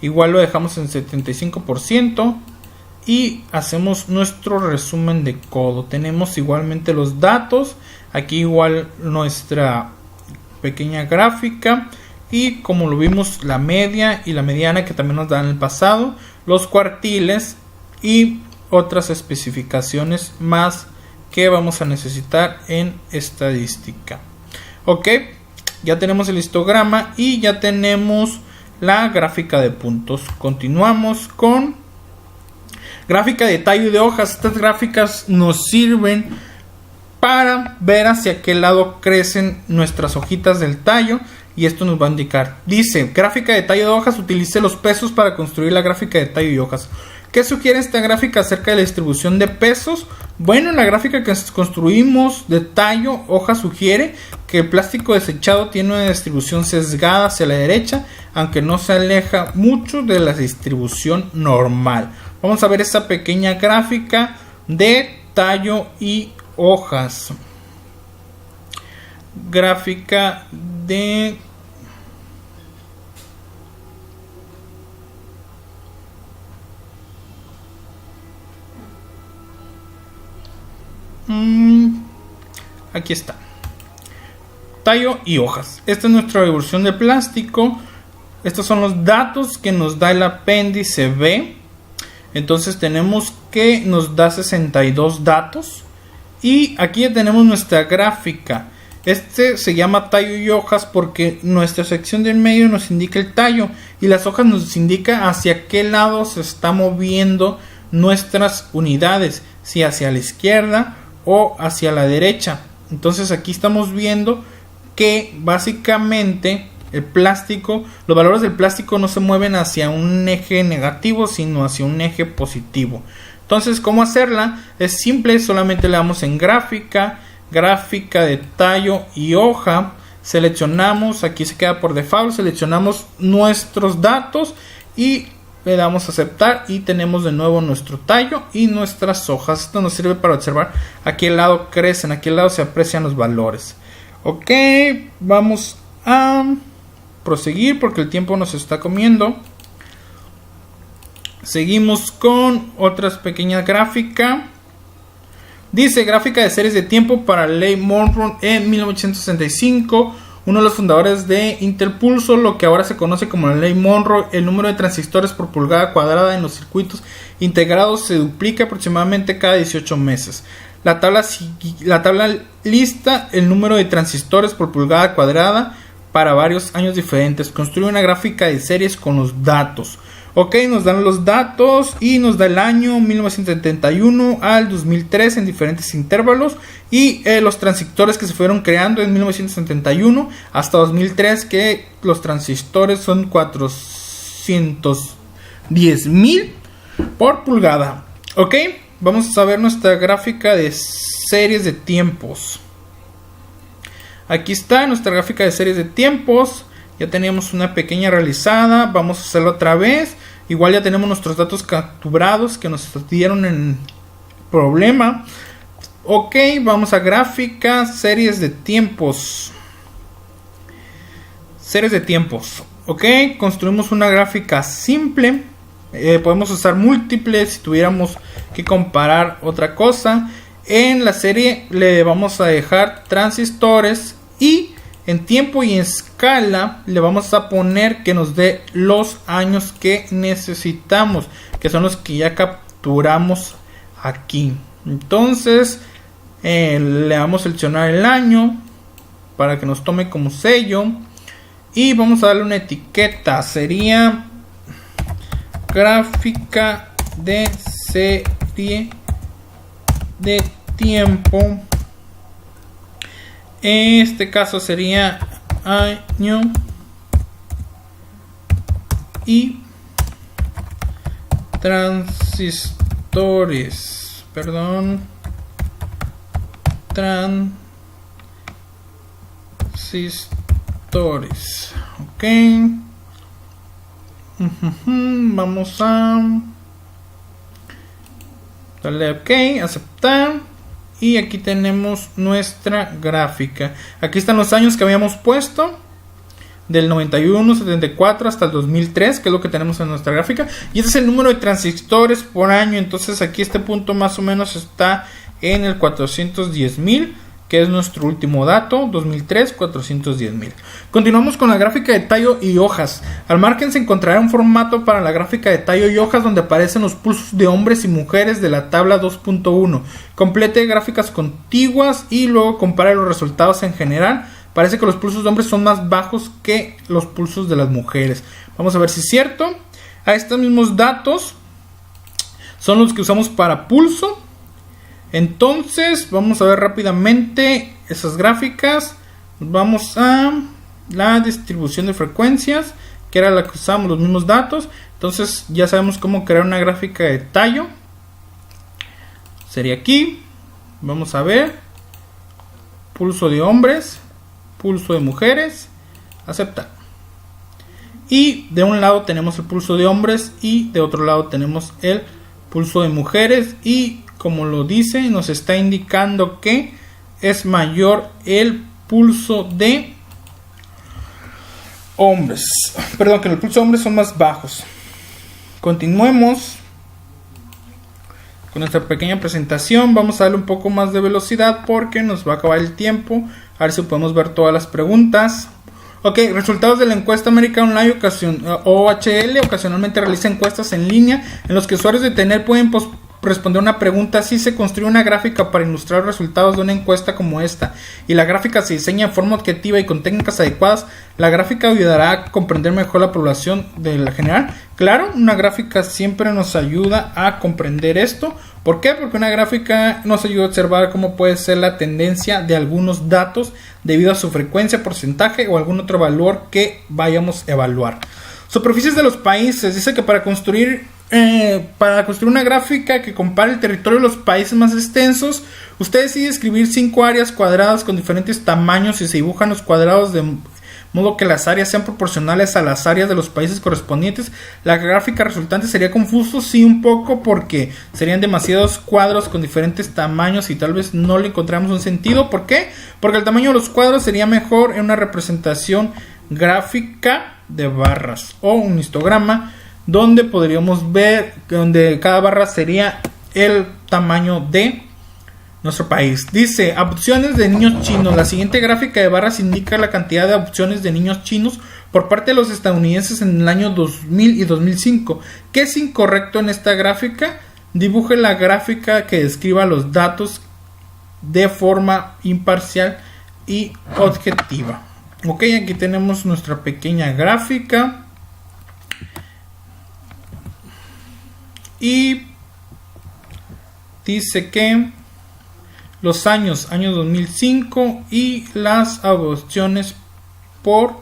Igual lo dejamos en 75% y hacemos nuestro resumen de codo. Tenemos igualmente los datos. Aquí igual nuestra pequeña gráfica y como lo vimos la media y la mediana que también nos dan en el pasado, los cuartiles y otras especificaciones más que vamos a necesitar en estadística. Ok, ya tenemos el histograma y ya tenemos la gráfica de puntos. Continuamos con gráfica de tallo y de hojas. Estas gráficas nos sirven para ver hacia qué lado crecen nuestras hojitas del tallo y esto nos va a indicar. Dice, gráfica de tallo de hojas, utilice los pesos para construir la gráfica de tallo y hojas. ¿Qué sugiere esta gráfica acerca de la distribución de pesos? Bueno, en la gráfica que construimos de tallo hoja sugiere que el plástico desechado tiene una distribución sesgada hacia la derecha, aunque no se aleja mucho de la distribución normal. Vamos a ver esta pequeña gráfica de tallo y hojas. Gráfica de aquí está. Tallo y hojas. Esta es nuestra evolución de plástico. Estos son los datos que nos da el apéndice B. Entonces tenemos que nos da 62 datos. Y aquí ya tenemos nuestra gráfica. Este se llama tallo y hojas porque nuestra sección del medio nos indica el tallo y las hojas nos indica hacia qué lado se está moviendo nuestras unidades, si hacia la izquierda o hacia la derecha. Entonces aquí estamos viendo que básicamente el plástico, los valores del plástico no se mueven hacia un eje negativo, sino hacia un eje positivo. Entonces, ¿cómo hacerla? Es simple, solamente le damos en gráfica, gráfica de tallo y hoja, seleccionamos, aquí se queda por default, seleccionamos nuestros datos y le damos a aceptar y tenemos de nuevo nuestro tallo y nuestras hojas. Esto nos sirve para observar a qué lado crecen, a qué lado se aprecian los valores. Ok, vamos a proseguir porque el tiempo nos está comiendo. Seguimos con otras pequeñas gráficas. Dice gráfica de series de tiempo para la ley Monroe en 1865. Uno de los fundadores de Interpulso, lo que ahora se conoce como la ley Monroe. El número de transistores por pulgada cuadrada en los circuitos integrados se duplica aproximadamente cada 18 meses. La tabla lista el número de transistores por pulgada cuadrada para varios años diferentes. Construye una gráfica de series con los datos. Ok, nos dan los datos y nos da el año 1971 al 2003 en diferentes intervalos y los transistores que se fueron creando en 1971 hasta 2003, que los transistores son 410,000 por pulgada. Ok, vamos a ver nuestra gráfica de series de tiempos. Aquí está nuestra gráfica de series de tiempos. Ya teníamos una pequeña realizada. Vamos a hacerlo otra vez. Igual ya tenemos nuestros datos capturados que nos dieron en problema. Ok, vamos a gráfica, series de tiempos. Series de tiempos. Ok, construimos una gráfica simple. Podemos usar múltiples si tuviéramos que comparar otra cosa. En la serie le vamos a dejar transistores y en tiempo y en escala le vamos a poner que nos dé los años que necesitamos, que son los que ya capturamos aquí. Entonces le vamos a seleccionar el año para que nos tome como sello y vamos a darle una etiqueta. Sería gráfica de serie de tiempo. En este caso sería año y transistores. Transistores. Ok. Vamos a darle OK, aceptar. Y aquí tenemos nuestra gráfica. Aquí están los años que habíamos puesto. Del 91, 74 hasta el 2003, que es lo que tenemos en nuestra gráfica. Y este es el número de transistores por año. Entonces aquí este punto más o menos está en el 410,000, que es nuestro último dato. 2003, 410,000. Continuamos con la gráfica de tallo y hojas. Al margen se encontrará un formato para la gráfica de tallo y hojas donde aparecen los pulsos de hombres y mujeres de la tabla 2.1. Complete gráficas contiguas y luego compare los resultados en general. Parece que los pulsos de hombres son más bajos que los pulsos de las mujeres. Vamos a ver si es cierto. A estos mismos datos son los que usamos para pulso. Entonces vamos a ver rápidamente esas gráficas. Vamos a la distribución de frecuencias. que era la que usamos, los mismos datos. Entonces ya sabemos cómo crear una gráfica de tallo. Sería aquí. Vamos a ver. Pulso de hombres, pulso de mujeres, aceptar. Y de un lado tenemos el pulso de hombres y de otro lado tenemos el pulso de mujeres. Y como lo dice, nos está indicando que es mayor el pulso de hombres. Perdón, que el pulso de hombres son más bajos. Continuemos con nuestra pequeña presentación. Vamos a darle un poco más de velocidad porque nos va a acabar el tiempo. A ver si podemos ver todas las preguntas. Ok, resultados de la encuesta América Online OHL ocasionalmente realiza encuestas en línea en los que usuarios de Tener pueden responder una pregunta. Así se construye una gráfica para ilustrar los resultados de una encuesta como esta, y la gráfica se diseña en forma objetiva y con técnicas adecuadas. La gráfica ayudará a comprender mejor la población de la general. Claro, una gráfica siempre nos ayuda a comprender esto. ¿Por qué? Porque una gráfica nos ayuda a observar cómo puede ser la tendencia de algunos datos debido a su frecuencia, porcentaje o algún otro valor que vayamos a evaluar. Superficies de los países. Dice que para construir una gráfica que compare el territorio de los países más extensos, usted decide escribir 5 áreas cuadradas con diferentes tamaños y se dibujan los cuadrados de modo que las áreas sean proporcionales a las áreas de los países correspondientes. La gráfica resultante sería confuso, sí, un poco, porque serían demasiados cuadros con diferentes tamaños y tal vez no le encontramos un sentido. ¿Por qué? Porque el tamaño de los cuadros sería mejor en una representación gráfica de barras o un histograma, donde podríamos ver donde cada barra sería el tamaño de nuestro país. Dice, adopciones de niños chinos. La siguiente gráfica de barras indica la cantidad de adopciones de niños chinos por parte de los estadounidenses en el año 2000 y 2005. ¿Qué es incorrecto en esta gráfica? Dibuje la gráfica que describa los datos de forma imparcial y objetiva. Ok, aquí tenemos nuestra pequeña gráfica. Y dice que los años 2005 y las adopciones por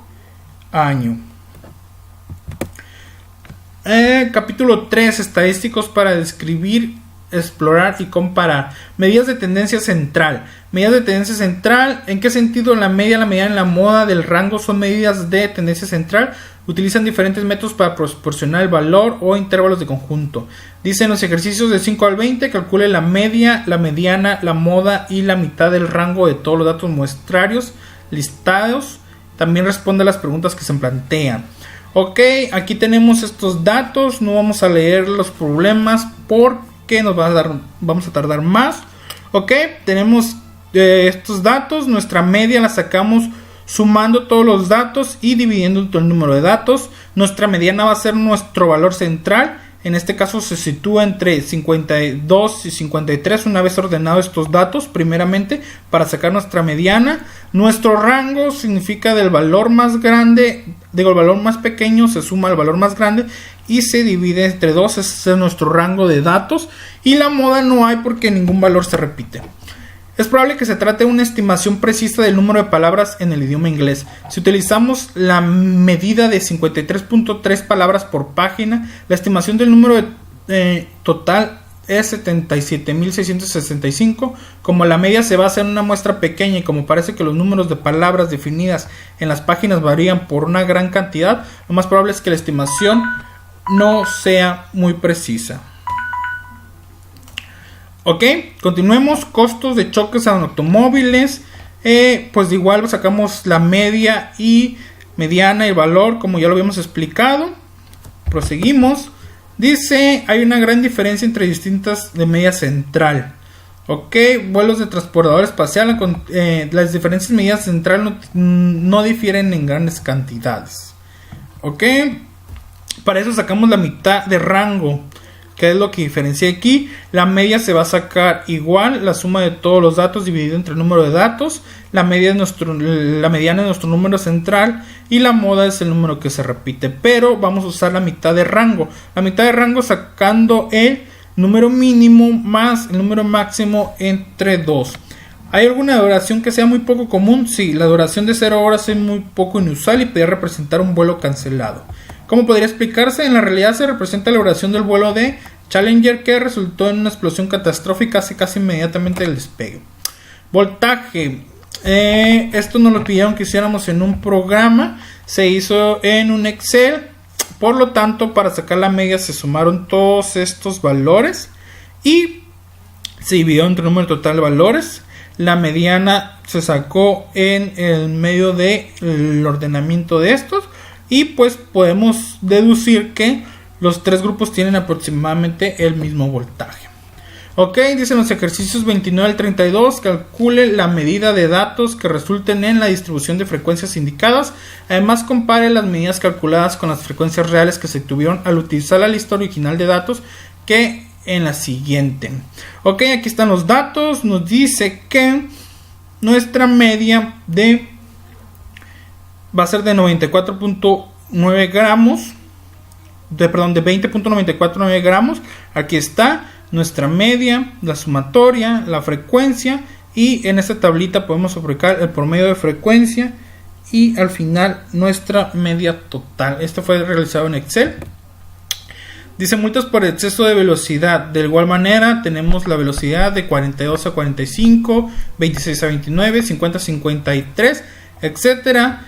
año. Capítulo 3, estadísticos para describir, explorar y comparar. Medidas de tendencia central. Medidas de tendencia central, ¿en qué sentido? La media, la mediana, la moda del rango son medidas de tendencia central. Utilizan diferentes métodos para proporcionar el valor o intervalos de conjunto. Dice en los ejercicios de 5 al 20, calcule la media, la mediana, la moda y la mitad del rango de todos los datos muestrarios listados. También responde a las preguntas que se plantean. Ok, aquí tenemos estos datos. No vamos a leer los problemas porque vamos a tardar más. Ok, tenemos estos datos. Nuestra media la sacamos sumando todos los datos y dividiendo todo el número de datos. Nuestra mediana va a ser nuestro valor central. En este caso se sitúa entre 52 y 53 una vez ordenados estos datos primeramente para sacar nuestra mediana. Nuestro rango significa del valor más grande, digo, el valor más pequeño se suma al valor más grande y se divide entre 2, ese es nuestro rango de datos. Y la moda no hay porque ningún valor se repite. Es probable que se trate de una estimación precisa del número de palabras en el idioma inglés. Si utilizamos la medida de 53.3 palabras por página, la estimación del número total es 77.665. Como la media se basa en una muestra pequeña y como parece que los números de palabras definidas en las páginas varían por una gran cantidad, lo más probable es que la estimación no sea muy precisa. Ok, continuemos. Costos de choques en automóviles. Pues igual sacamos la media y mediana y el valor, como ya lo habíamos explicado. Proseguimos. Dice, hay una gran diferencia entre distintas de media central. Ok, vuelos de transportador espacial. Las diferencias de media central no difieren en grandes cantidades. Ok, para eso sacamos la mitad de rango. ¿Qué es lo que diferencia aquí? La media se va a sacar igual, la suma de todos los datos dividido entre el número de datos. La mediana es nuestro número central y la moda es el número que se repite. Pero vamos a usar la mitad de rango. La mitad de rango sacando el número mínimo más el número máximo entre 2. ¿Hay alguna duración que sea muy poco común? Sí, la duración de 0 horas es muy poco inusual y puede representar un vuelo cancelado. ¿Cómo podría explicarse? En la realidad se representa la duración del vuelo de Challenger, que resultó en una explosión catastrófica casi inmediatamente del despegue. Voltaje. Esto nos lo pidieron que hiciéramos en un programa. Se hizo en un Excel. Por lo tanto, para sacar la media se sumaron todos estos valores y se dividió entre el número total de valores. La mediana se sacó en el medio del ordenamiento de estos. Y pues podemos deducir que los tres grupos tienen aproximadamente el mismo voltaje. Ok, dicen los ejercicios 29 al 32. Calcule la medida de datos que resulten en la distribución de frecuencias indicadas. Además, compare las medidas calculadas con las frecuencias reales que se tuvieron al utilizar la lista original de datos que en la siguiente. Ok, aquí están los datos. Nos dice que nuestra media va a ser de 94.9 gramos. De 20.949 gramos. Aquí está nuestra media, la sumatoria, la frecuencia, y en esta tablita podemos aplicar el promedio de frecuencia y al final nuestra media total. Esto fue realizado en Excel. Dice multas por exceso de velocidad. De igual manera tenemos la velocidad de 42 a 45, 26 a 29, 50 a 53, etcétera.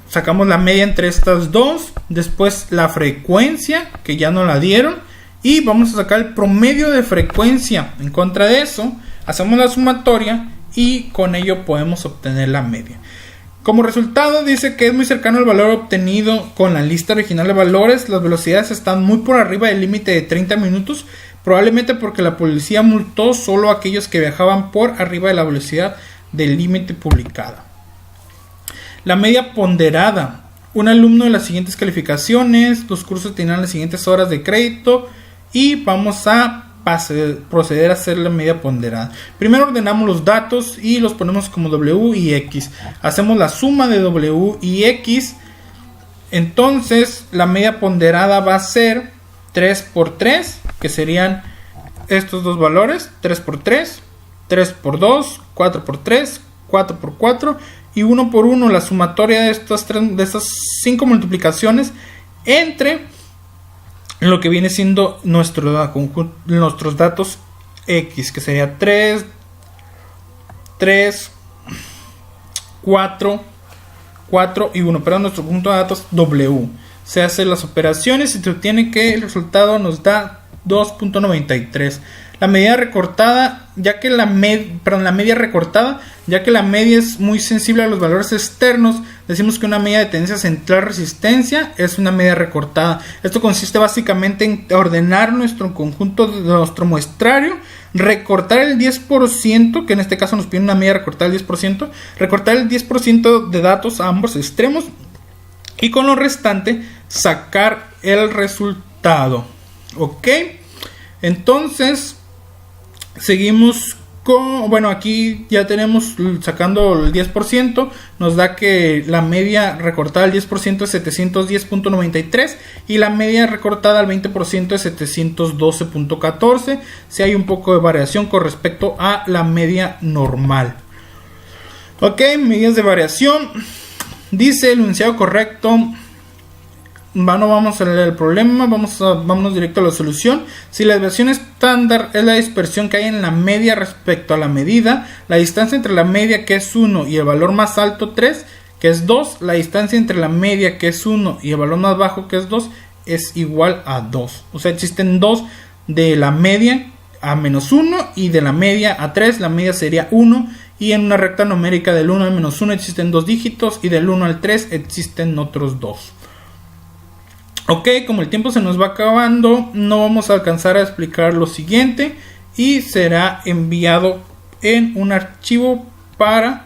Sacamos la media entre estas dos. Después la frecuencia, que ya no la dieron. Y vamos a sacar el promedio de frecuencia. En contra de eso, hacemos la sumatoria y con ello podemos obtener la media. Como resultado dice que es muy cercano al valor obtenido con la lista original de valores. Las velocidades están muy por arriba del límite de 30 minutos. Probablemente porque la policía multó solo a aquellos que viajaban por arriba de la velocidad del límite publicada. La media ponderada. Un alumno de las siguientes calificaciones. Los cursos tendrán las siguientes horas de crédito. Y vamos a proceder a hacer la media ponderada. Primero ordenamos los datos y los ponemos como W y X. Hacemos la suma de W y X. Entonces la media ponderada va a ser 3 por 3, que serían estos dos valores. 3 por 3, 3 por 2, 4 por 3, 4 por 4 y 1 por 1. La sumatoria de estas 5 multiplicaciones entre lo que viene siendo nuestros datos X, que sería 3, 4 y 1, perdón, nuestro conjunto de datos W. Se hacen las operaciones y se obtiene que el resultado nos da 2.93. La medida recortada, ya que la media recortada, ya que la media es muy sensible a los valores externos, decimos que una media de tendencia central resistencia es una media recortada. Esto consiste básicamente en ordenar nuestro conjunto de nuestro muestrario, recortar el 10%, que en este caso nos pide una media recortada del 10%, recortar el 10% de datos a ambos extremos y con lo restante sacar el resultado. Ok, entonces seguimos con, bueno, aquí ya tenemos sacando el 10%, nos da que la media recortada al 10% es 710.93 y la media recortada al 20% es 712.14. Si hay un poco de variación con respecto a la media normal. Ok, medidas de variación. Dice el enunciado correcto. No vamos a leer el problema, vámonos directo a la solución. Si la desviación estándar es la dispersión que hay en la media respecto a la medida, la distancia entre la media, que es 1, y el valor más alto 3, que es 2, la distancia entre la media, que es 1, y el valor más bajo, que es 2, es igual a 2. O sea, existen 2 de la media a menos 1 y de la media a 3, la media sería 1, y en una recta numérica del 1 al menos 1 existen 2 dígitos y del 1 al 3 existen otros 2. Ok, como el tiempo se nos va acabando, no vamos a alcanzar a explicar lo siguiente y será enviado en un archivo para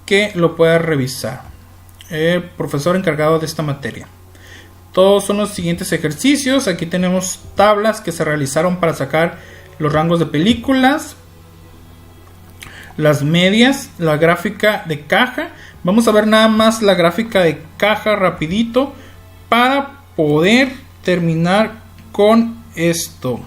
que lo pueda revisar el profesor encargado de esta materia. Todos son los siguientes ejercicios. Aquí tenemos tablas que se realizaron para sacar los rangos de películas, las medias, la gráfica de caja. Vamos a ver nada más la gráfica de caja rapidito para poder terminar con esto.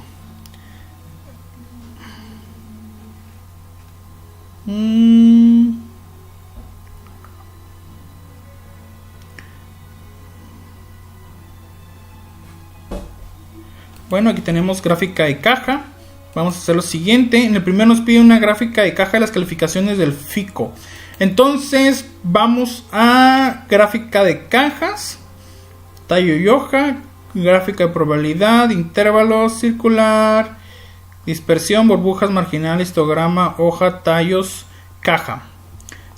Bueno, aquí tenemos gráfica de caja. Vamos a hacer lo siguiente. En el primero nos pide una gráfica de caja de las calificaciones del FICO. Entonces vamos a gráfica de cajas, tallo y hoja, gráfica de probabilidad, intervalos, circular, dispersión, burbujas, marginal, histograma, hoja, tallos, caja.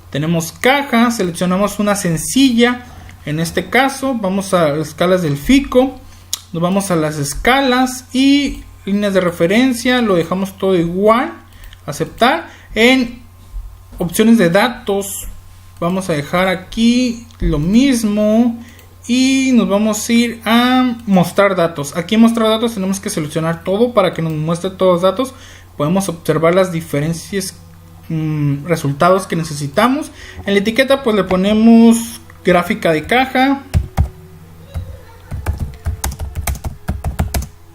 Tenemos caja, seleccionamos una sencilla. En este caso vamos a las escalas del FICO, nos vamos a las escalas y líneas de referencia, lo dejamos todo igual, aceptar. En opciones de datos vamos a dejar aquí lo mismo y nos vamos a ir a mostrar datos. Aquí en mostrar datos tenemos que seleccionar todo para que nos muestre todos los datos. Podemos observar las diferencias, resultados que necesitamos. En la etiqueta pues le ponemos gráfica de caja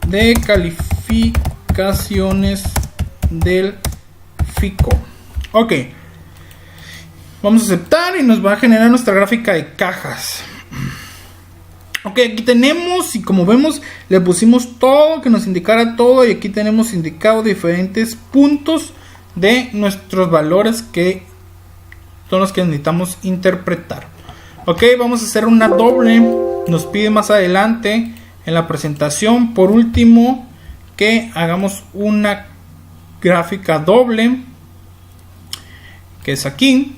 de calificaciones del FICO. Ok, vamos a aceptar y nos va a generar nuestra gráfica de cajas. Ok, aquí tenemos, y como vemos le pusimos todo, que nos indicara todo, y aquí tenemos indicado diferentes puntos de nuestros valores que son los que necesitamos interpretar. Ok, vamos a hacer una doble. Nos pide más adelante en la presentación, por último, que hagamos una gráfica doble, que es aquí.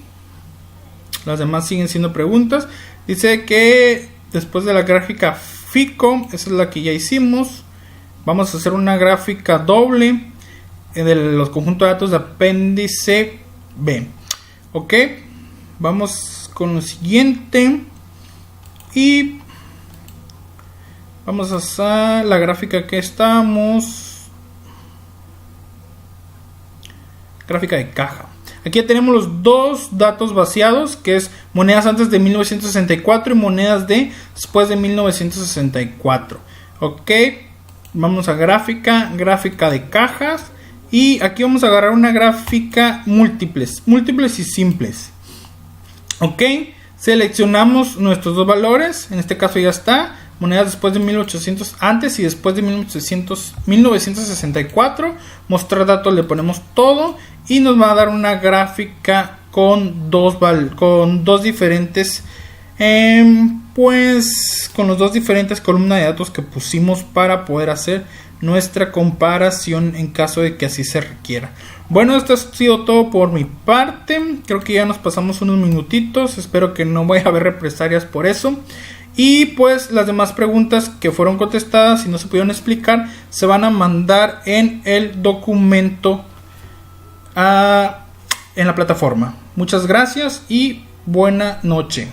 Las demás siguen siendo preguntas. Dice que después de la gráfica FICO, esa es la que ya hicimos, vamos a hacer una gráfica doble de los conjuntos de datos de apéndice B. Ok, vamos con lo siguiente y vamos a hacer la gráfica que estamos, gráfica de caja. Aquí ya tenemos los dos datos vaciados, que es monedas antes de 1964 y monedas después de 1964. Ok, vamos a gráfica de cajas. Y aquí vamos a agarrar una gráfica múltiples y simples. Ok, seleccionamos nuestros dos valores. En este caso ya está. Monedas después de 1800, antes y después de 1964. Mostrar datos, le ponemos todo. Y nos va a dar una gráfica con dos diferentes, con los dos diferentes columnas de datos que pusimos para poder hacer nuestra comparación en caso de que así se requiera. Bueno, esto ha sido todo por mi parte. Creo que ya nos pasamos unos minutitos. Espero que no vaya a haber represalias por eso. Y pues las demás preguntas que fueron contestadas y no se pudieron explicar se van a mandar en el documento en la plataforma. Muchas gracias y buena noche.